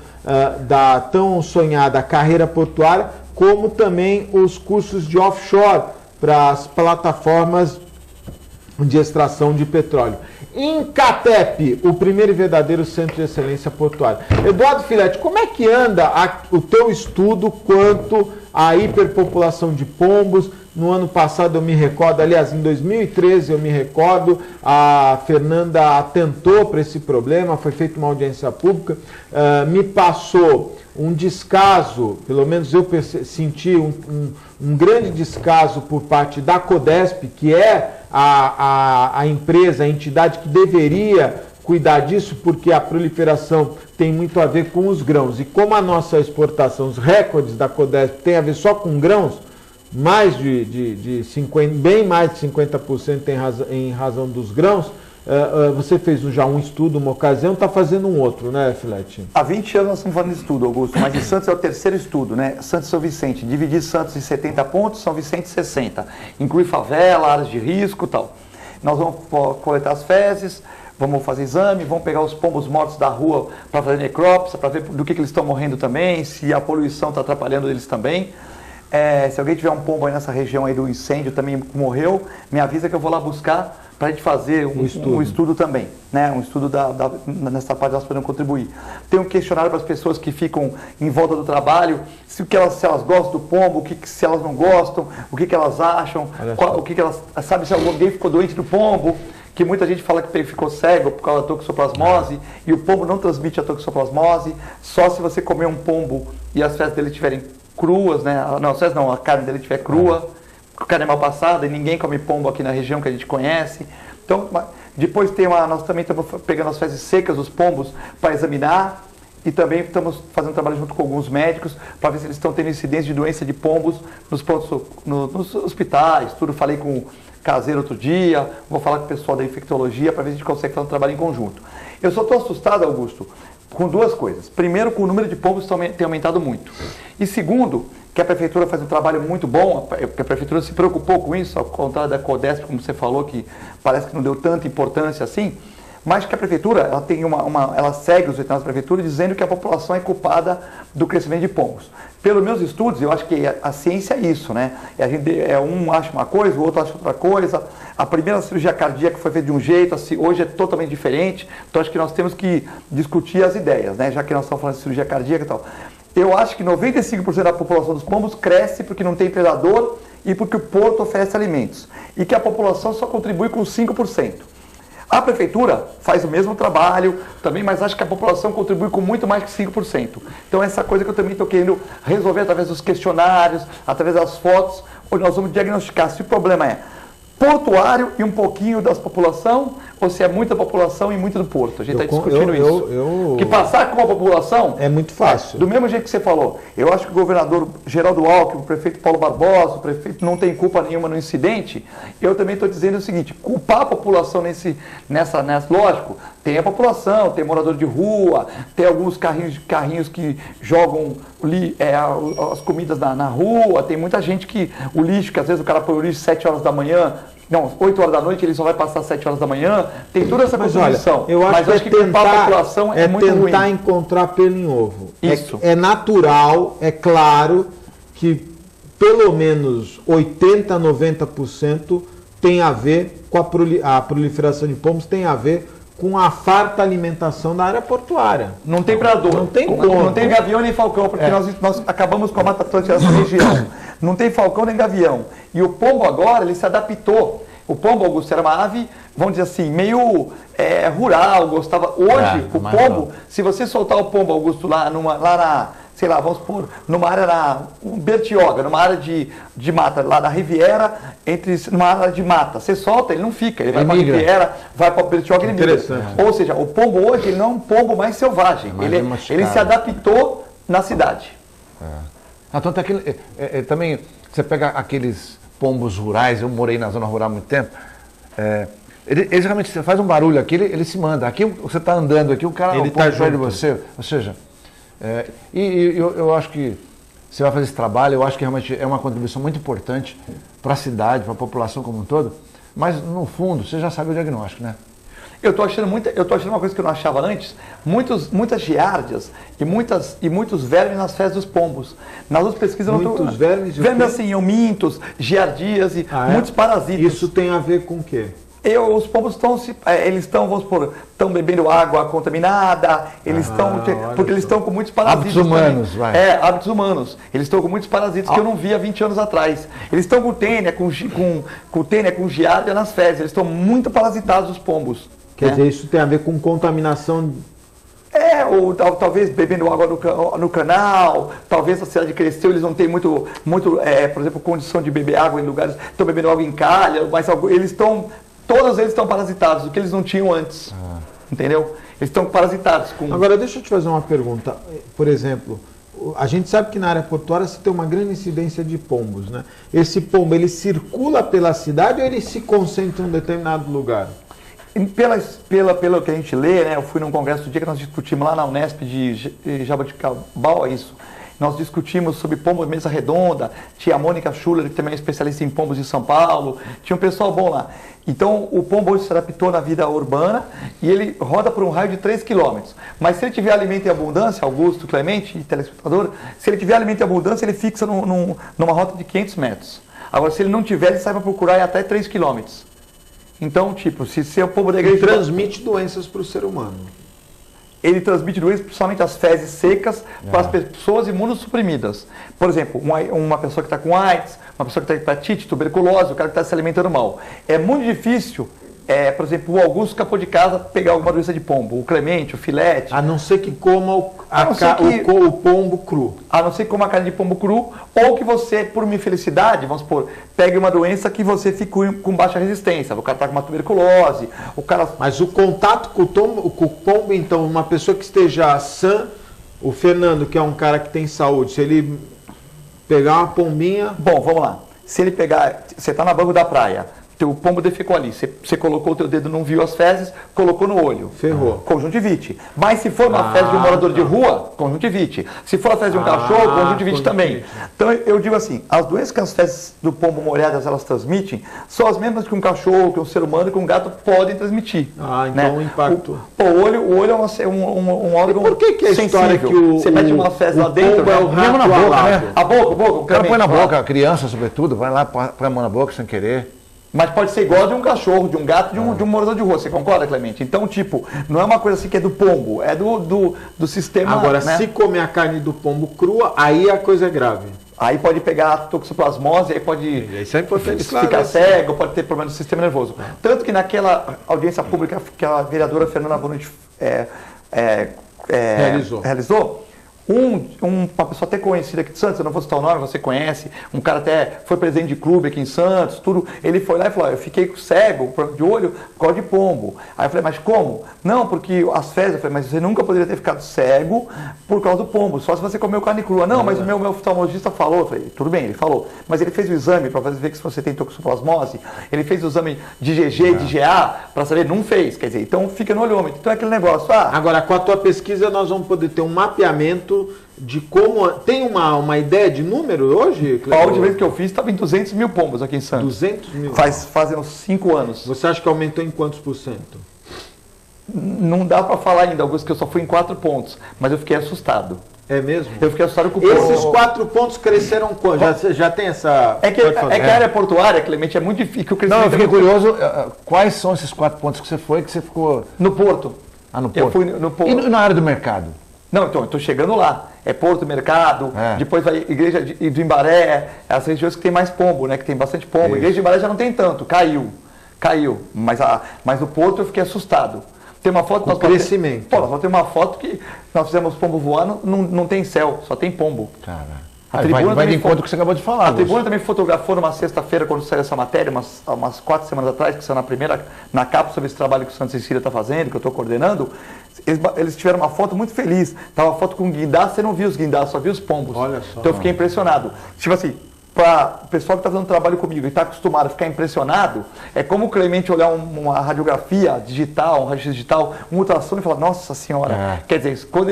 A: da tão sonhada carreira portuária, como também os cursos de offshore para as plataformas de extração de petróleo. Incatep, o primeiro e verdadeiro centro de excelência portuária. Eduardo Filete, como é que anda o teu estudo quanto à hiperpopulação de pombos? No ano passado eu me recordo, aliás, em 2013 eu me recordo, a Fernanda atentou para esse problema, foi feita uma audiência pública, me passou um descaso, pelo menos eu senti um grande descaso por parte da CODESP, que é a empresa, a entidade que deveria cuidar disso, porque a proliferação tem muito a ver com os grãos. E como a nossa exportação, os recordes da CODESP tem a ver só com grãos, mais de 50, bem mais de 50% em razão dos grãos, você fez já um estudo, uma ocasião, está fazendo um outro, né, Filete?
B: Há 20 anos nós estamos fazendo estudo, Augusto, mas em Santos é o 3º estudo, né? Santos e São Vicente. Dividir Santos em 70 pontos, São Vicente 60. Inclui favela, áreas de risco e tal. Nós vamos coletar as fezes, vamos fazer exame, vamos pegar os pombos mortos da rua para fazer necrópsia, para ver do que eles estão morrendo também, se a poluição está atrapalhando eles também. Se alguém tiver um pombo aí nessa região aí do incêndio, também morreu, me avisa que eu vou lá buscar para a gente fazer um estudo também, né? Um estudo nessa parte nós podemos contribuir. Tem um questionário para as pessoas que ficam em volta do trabalho, se elas gostam do pombo, se elas não gostam, o que elas acham, sabe se alguém ficou doente do pombo, que muita gente fala que ficou cego por causa da toxoplasmose, e o pombo não transmite a toxoplasmose, só se você comer um pombo e as fezes dele estiverem cruas, né? Não, a carne dele estiver crua, a carne é mal passada, e ninguém come pombo aqui na região que a gente conhece. Então, depois nós também estamos pegando as fezes secas dos pombos para examinar, e também estamos fazendo um trabalho junto com alguns médicos para ver se eles estão tendo incidência de doença de pombos nos hospitais, tudo. Falei com o caseiro outro dia, vou falar com o pessoal da infectologia para ver se a gente consegue fazer um trabalho em conjunto. Eu só estou assustado, Augusto, com 2 coisas. Primeiro, com o número de pombos tem aumentado muito. E segundo, que a prefeitura faz um trabalho muito bom, que a prefeitura se preocupou com isso, ao contrário da CODESP, como você falou, que parece que não deu tanta importância assim, mas que a prefeitura ela segue os veterinários da prefeitura dizendo que a população é culpada do crescimento de pombos. Pelos meus estudos, eu acho que a ciência é isso, né? Um acha uma coisa, o outro acha outra coisa. A primeira cirurgia cardíaca foi feita de um jeito, hoje é totalmente diferente. Então acho que nós temos que discutir as ideias, né? Já que nós estamos falando de cirurgia cardíaca e tal. Eu acho que 95% da população dos pombos cresce porque não tem predador e porque o porto oferece alimentos. E que a população só contribui com 5%. A prefeitura faz o mesmo trabalho também, mas acho que a população contribui com muito mais que 5%. Então essa coisa que eu também estou querendo resolver através dos questionários, através das fotos, onde nós vamos diagnosticar se o problema é portuário e um pouquinho da população, ou se é muita população e muito do porto. A gente está discutindo isso. Que passar com a população...
A: É muito fácil.
B: Do mesmo jeito que você falou. Eu acho que o governador Geraldo Alckmin, o prefeito Paulo Barbosa, o prefeito não tem culpa nenhuma no incidente. Eu também estou dizendo o seguinte, culpar a população nessa lógico, tem a população, tem morador de rua, tem alguns carrinhos que jogam as comidas na rua, tem muita gente que o lixo, que às vezes o cara põe o lixo 7 horas da manhã, não, 8 horas da noite, ele só vai passar 7 horas da manhã, tem toda essa contribuição.
A: Eu acho que culpar a população é muito ruim. Tentar encontrar pelo em ovo.
B: Isso.
A: É natural, é claro que pelo menos 80%, 90% tem a ver com a proliferação de pombos, tem a ver com a farta alimentação da área portuária.
B: Não tem predador.
A: Não tem como.
B: Não tem gavião nem falcão, porque nós acabamos com a Mata Atlântica dessa região. Não tem falcão nem gavião. E o pombo agora, ele se adaptou. O pombo, Augusto, era uma ave, vamos dizer assim, meio rural, gostava. Hoje, o pombo, se você soltar o pombo, Augusto, lá na, sei lá, vamos supor, numa área na Bertioga, numa área de mata, lá na Riviera, numa área de mata, você solta, ele não fica, ele vai para a Riviera, vai para a Bertioga e ele migra. Ou seja, o pombo hoje, ele não é um pombo mais selvagem, ele se adaptou na cidade.
C: Tanto é que também, você pega aqueles pombos rurais, eu morei na zona rural há muito tempo, eles realmente, você faz um barulho aqui, ele se manda. Aqui você está andando aqui, o cara
A: está
C: junto de você, ou seja, eu acho que você vai fazer esse trabalho, eu acho que realmente é uma contribuição muito importante para a cidade, para a população como um todo, mas no fundo você já sabe o diagnóstico, né?
B: Eu estou achando uma coisa que eu não achava antes, muitas giardias e muitos vermes nas fezes dos pombos. Nas outras pesquisas
A: muitos vermes
B: assim, eumintos, giardias e muitos parasitas.
A: Isso tem a ver com o quê?
B: Os pombos estão, vamos supor, estão bebendo água contaminada, porque eles estão com muitos parasitas.
C: Hábitos humanos, vai.
B: Hábitos humanos. Eles estão com muitos parasitas que eu não via 20 anos atrás. Eles estão com tênia, com giardia nas fezes, eles estão muito parasitados, os pombos.
A: Quer dizer, isso tem a ver com contaminação...
B: ou talvez bebendo água no canal, talvez a cidade cresceu, eles não têm muito por exemplo, condição de beber água em lugares, estão bebendo água em calha, mas todos eles estão parasitados, o que eles não tinham antes, entendeu? Eles estão parasitados.
A: Agora, deixa eu te fazer uma pergunta. Por exemplo, a gente sabe que na área portuária você tem uma grande incidência de pombos, né? Esse pombo, ele circula pela cidade ou ele se concentra em um determinado lugar?
B: Pelo que a gente lê, né, eu fui num congresso do dia que nós discutimos lá na Unesp de Jaboticabal, nós discutimos sobre pombo mesa redonda, tinha a Mônica Schuller, que também é especialista em pombos de São Paulo, tinha um pessoal bom lá. Então o pombo hoje se adaptou na vida urbana e ele roda por um raio de 3 km. Mas se ele tiver alimento em abundância, Augusto, Clemente e telespectador, se ele tiver alimento em abundância, ele fixa numa rota de 500 metros. Agora, se ele não tiver, ele sai para procurar até 3 km. Então, se o pombo da igreja...
A: Ele transmite doenças para o ser humano.
B: Ele transmite doenças, principalmente as fezes secas, para as pessoas imunossuprimidas. Por exemplo, uma pessoa que está com AIDS, uma pessoa que está com hepatite, tuberculose, o cara que está se alimentando mal. É muito difícil, por exemplo, o Augusto escapou de casa pegar alguma doença de pombo, o Clemente, o Filete.
A: A não ser que coma o pombo cru.
B: A não ser que coma a carne de pombo cru, ou que você, por uma infelicidade, vamos supor, pegue uma doença que você fica com baixa resistência. O cara está com uma tuberculose,
A: Mas o contato com o pombo, então, uma pessoa que esteja sã, o Fernando, que é um cara que tem saúde, se ele pegar uma pombinha...
B: Bom, vamos lá. Se ele pegar... Você está na banco da praia, o pombo defecou ali, você colocou o teu dedo, não viu as fezes, colocou no olho.
A: Ferrou.
B: Conjuntivite. Mas se for uma fezes de um morador de rua, conjuntivite. Se for a fezes de um cachorro, conjuntivite também. Então eu digo assim, as doenças que as fezes do pombo molhadas elas transmitem, são as mesmas que um cachorro, que um ser humano, que um gato podem transmitir.
A: Então o impacto...
B: O olho é um órgão
A: e por que a história que
B: você mete uma fezes lá dentro,
A: é o rato na boca, né?
B: A boca.
C: O cara põe na boca, a criança sobretudo, vai lá, põe a mão na boca sem querer.
B: Mas pode ser igual de um cachorro, de um gato, de um morador de rua. Você concorda, Clemente? Então, não é uma coisa assim que é do pombo, é do sistema...
A: Agora, se comer a carne do pombo crua, aí a coisa é grave.
B: Aí pode pegar toxoplasmose, aí pode
A: isso é importante
B: ficar cego, pode ter problema do sistema nervoso. Tanto que naquela audiência pública que a vereadora Fernanda Bonucci realizou, uma pessoa até conhecida aqui de Santos, eu não vou citar o nome, você conhece, um cara até foi presidente de clube aqui em Santos, tudo, ele foi lá e falou, eu fiquei cego, de olho, por causa de pombo. Aí eu falei, mas como? Não, porque as fezes, eu falei, mas você nunca poderia ter ficado cego por causa do pombo, só se você comeu carne crua. Não, mas o meu oftalmologista falou, eu falei, tudo bem, ele falou, mas ele fez o exame para ver se você tem toxoplasmose, ele fez o exame de GG, de GA, para saber, não fez, quer dizer, então fica no olhômetro, então é aquele negócio.
A: Agora, com a tua pesquisa, nós vamos poder ter um mapeamento de como... Tem uma ideia de número hoje,
B: Cleber? A última vez que eu fiz estava em 200 mil pombos aqui em Santos.
A: 200 mil?
B: Fazem uns 5 anos.
A: Você acha que aumentou em quantos por cento?
B: Não dá para falar ainda, Augusto, que eu só fui em 4 pontos, mas eu fiquei assustado.
A: É mesmo?
B: Eu fiquei assustado com o
A: pombo. Esses 4 pontos cresceram quanto? Já tem essa...
B: É que a área portuária, Clemente, é muito difícil.
C: Não, eu fiquei curioso, quais são esses 4 pontos que você ficou...
B: No Porto.
C: Ah, no Porto.
B: Eu fui no Porto.
C: E na área do mercado?
B: Não, então, eu estou chegando lá. É Porto, Mercado, depois vai Igreja do Imbaré, as regiões que tem mais pombo, né? Que tem bastante pombo. Isso. Igreja de Imbaré já não tem tanto, caiu. Mas no Porto eu fiquei assustado. Tem uma foto...
A: Com crescimento.
B: Pô, nós temos uma foto que nós fizemos pombo voando, não tem céu, só tem pombo.
C: Cara... Vai de encontro com o que você acabou de falar.
B: A Tribuna também fotografou numa sexta-feira, quando saiu essa matéria, umas 4 semanas atrás, que saiu na capa sobre esse trabalho que o Santos Cecília está fazendo, que eu estou coordenando. Eles tiveram uma foto muito feliz. Estava uma foto com guindaste, você não viu os guindastes, só viu os pombos.
A: Olha só.
B: Então eu fiquei impressionado. Tipo assim, para o pessoal que está fazendo trabalho comigo e está acostumado a ficar impressionado, é como o Clemente olhar uma radiografia digital, um raio-x digital, um ultrassom e falar, nossa senhora, quer dizer, quando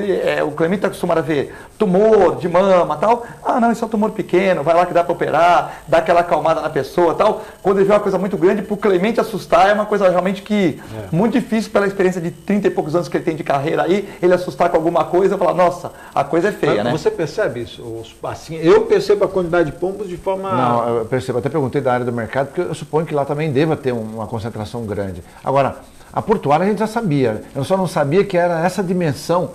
B: o Clemente está acostumado a ver tumor de mama tal, não, isso é um tumor pequeno, vai lá que dá para operar, dá aquela acalmada na pessoa tal, quando ele vê uma coisa muito grande, para o Clemente assustar é uma coisa realmente que, muito difícil pela experiência de 30 e poucos anos que ele tem de carreira aí, ele assustar com alguma coisa e falar, nossa, a coisa é feia, né?
A: Você percebe isso? Assim, eu percebo a quantidade de pombos de forma...
C: Não, eu percebo. Até perguntei da área do mercado, porque eu suponho que lá também deva ter uma concentração grande. Agora, a portuária a gente já sabia. Eu só não sabia que era essa dimensão.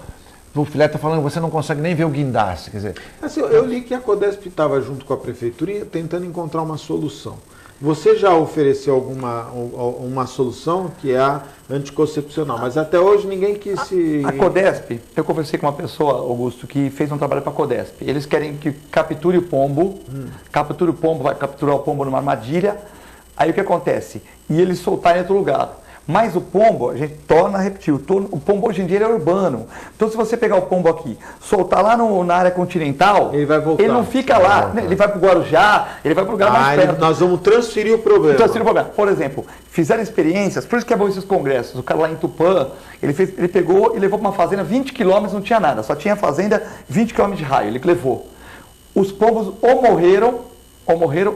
C: O Filé está falando que você não consegue nem ver o guindaste. Quer dizer...
A: Assim, eu li que a Codesp estava junto com a prefeitura tentando encontrar uma solução. Você já ofereceu uma solução que é a anticoncepcional, mas até hoje ninguém quis se...
B: A Codesp, eu conversei com uma pessoa, Augusto, que fez um trabalho para a Codesp. Eles querem que capture o pombo, vai capturar o pombo numa armadilha, aí o que acontece? E eles soltarem em outro lugar. Mas o pombo, a gente torna reptil. O pombo hoje em dia ele é urbano. Então se você pegar o pombo aqui, soltar lá na área continental,
A: ele vai voltar.
B: Ele não fica lá, né? Ele vai para o Guarujá, ele vai para o lugar mais perto.
A: Nós vamos transferir o problema.
B: Por exemplo, fizeram experiências, por isso que é bom esses congressos. O cara lá em Tupã, ele pegou e levou para uma fazenda 20 quilômetros, não tinha nada, só tinha fazenda 20 quilômetros de raio, ele levou. Os pombos ou morreram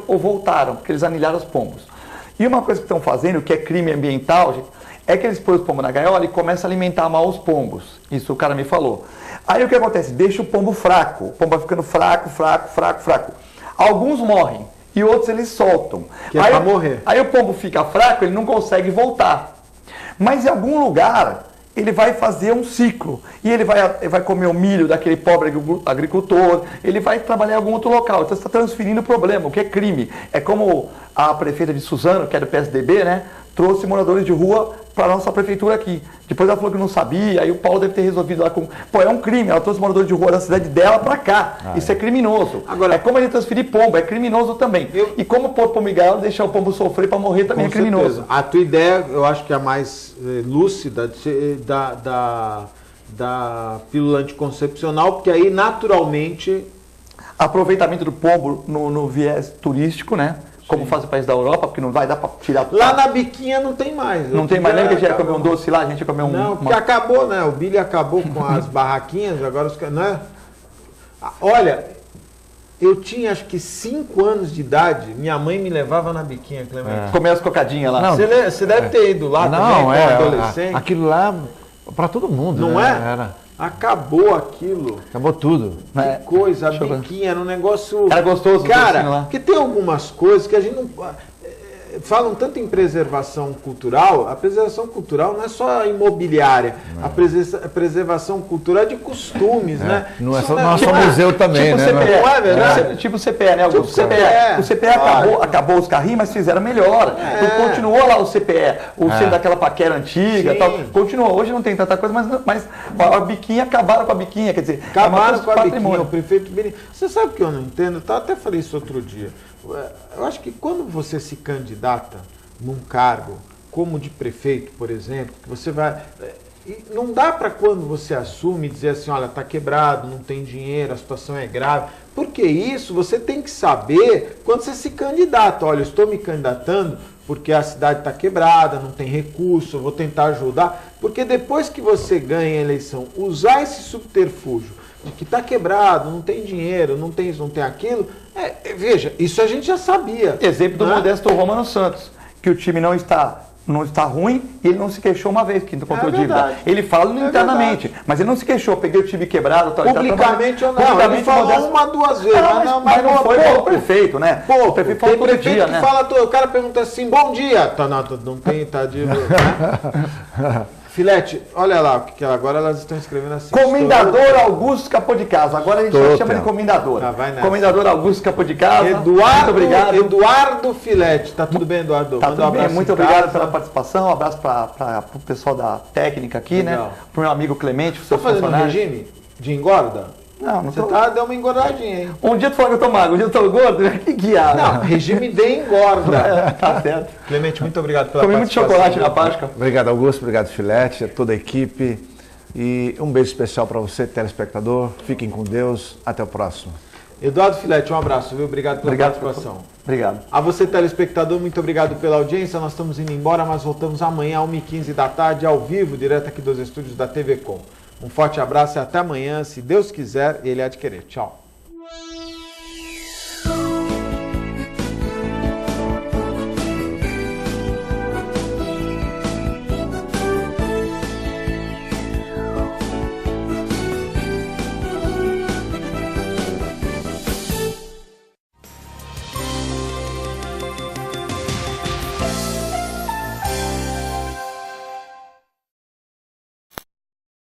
B: ou voltaram, porque eles anilaram os pombos. E uma coisa que estão fazendo, que é crime ambiental, gente, é que eles põem os pombos na gaiola e começam a alimentar mal os pombos. Isso o cara me falou. Aí o que acontece? Deixa o pombo fraco. O pombo vai ficando fraco. Alguns morrem e outros eles soltam.
A: Que é para morrer.
B: Aí o pombo fica fraco, ele não consegue voltar. Mas em algum lugar ele vai fazer um ciclo. E ele vai comer o milho daquele pobre agricultor, ele vai trabalhar em algum outro local. Então você está transferindo o problema, o que é crime. É como a prefeita de Suzano, que é do PSDB, né, trouxe moradores de rua para a nossa prefeitura aqui. Depois ela falou que não sabia, aí o Paulo deve ter resolvido lá com... Pô, é um crime, ela trouxe moradores de rua da cidade dela para cá. Isso é criminoso. Agora, é como ele transferir pombo, é criminoso também. E como pôr pombo em gaiola, deixar o pombo sofrer para morrer também é criminoso.
A: Certeza. A tua ideia, eu acho que é a mais lúcida da pílula anticoncepcional, porque aí naturalmente...
B: Aproveitamento do pombo no viés turístico, né? Como faz o país da Europa, porque não vai dar para tirar...
A: Lá na Biquinha não tem mais.
B: Não tem mais, lembra que a gente ia comer um doce lá, a gente ia comer um...
A: Não, porque acabou, né? O Billy acabou com as barraquinhas, agora os caras... Né? Olha, eu tinha acho que 5 anos de idade, minha mãe me levava na Biquinha, Clemente.
B: Comer as cocadinhas lá.
A: Você deve ter ido lá também, como adolescente.
C: Aquilo lá, para todo mundo,
A: não
C: né?
A: É? Era. Acabou aquilo.
C: Acabou tudo.
A: Que coisa, a Biquinha era um negócio...
B: Era gostoso.
A: Cara, porque tem algumas coisas que a gente não... falam tanto em preservação cultural, a preservação cultural não é só imobiliária, a preservação cultural é de costumes, né?
C: Não é só museu também,
B: tipo
C: né?
B: CPE,
A: não é verdade?
B: Tipo o CPE, né, Augusto?
A: Tipo CPE.
B: O CPE acabou os carrinhos, mas fizeram melhor. Então, continuou lá o CPE, o centro daquela paquera antiga, tal, continuou. Hoje não tem tanta coisa, mas a biquinha, acabaram com a biquinha, quer dizer,
A: acabaram com a biquinha, o prefeito Bini. Você sabe o que eu não entendo? Eu até falei isso outro dia. Eu acho que quando você se candidata num cargo como de prefeito, por exemplo, que você vai... Não dá para quando você assume dizer assim, olha, está quebrado, não tem dinheiro, a situação é grave. Porque isso você tem que saber quando você se candidata. Olha, eu estou me candidatando porque a cidade está quebrada, não tem recurso, eu vou tentar ajudar. Porque depois que você ganha a eleição, usar esse subterfúgio de que está quebrado, não tem dinheiro, não tem isso, não tem aquilo, veja, isso a gente já sabia.
B: Exemplo do Modesto Romano Santos, que o time não está ruim e ele não se queixou uma vez que encontrou dívida. Ele fala internamente, mas ele não se queixou. Peguei o time quebrado.
A: Publicamente ou não, ele falou uma, duas vezes.
B: Mas não foi o prefeito, né?
A: O prefeito fala todo dia, né? O cara pergunta assim, bom dia. Não tem, tá de... Né? Filete, olha lá, porque agora elas estão escrevendo assim.
B: Comendador Augusto Capô de Casa. Agora a gente já chama de comendador. Comendador Augusto Capô de Casa.
A: Muito obrigado. Eduardo Filete. Tá tudo bem, Eduardo?
B: Tá tudo bem. Muito obrigado pela participação. Um abraço para o pessoal da técnica aqui, né? Pro meu amigo Clemente.
A: Tá fazendo um regime de engorda?
B: Não,
A: você deu uma engordadinha, hein?
B: Um dia tu fala que eu tô magro, um dia eu tô gordo, que guiado.
A: Não, regime de engorda.
B: Tá certo.
A: Clemente, muito obrigado pela
B: participação. Comi muito chocolate na Páscoa.
C: Obrigado, Augusto. Obrigado, Filete, a toda a equipe. E um beijo especial para você, telespectador. Fiquem com Deus. Até o próximo.
A: Eduardo Filete, um abraço, viu? Obrigado pela participação.
B: Obrigado.
A: A você, telespectador, muito obrigado pela audiência. Nós estamos indo embora, mas voltamos amanhã, às 1h15 da tarde, ao vivo, direto aqui dos estúdios da TV Com. Um forte abraço e até amanhã, se Deus quiser, ele há de querer. Tchau.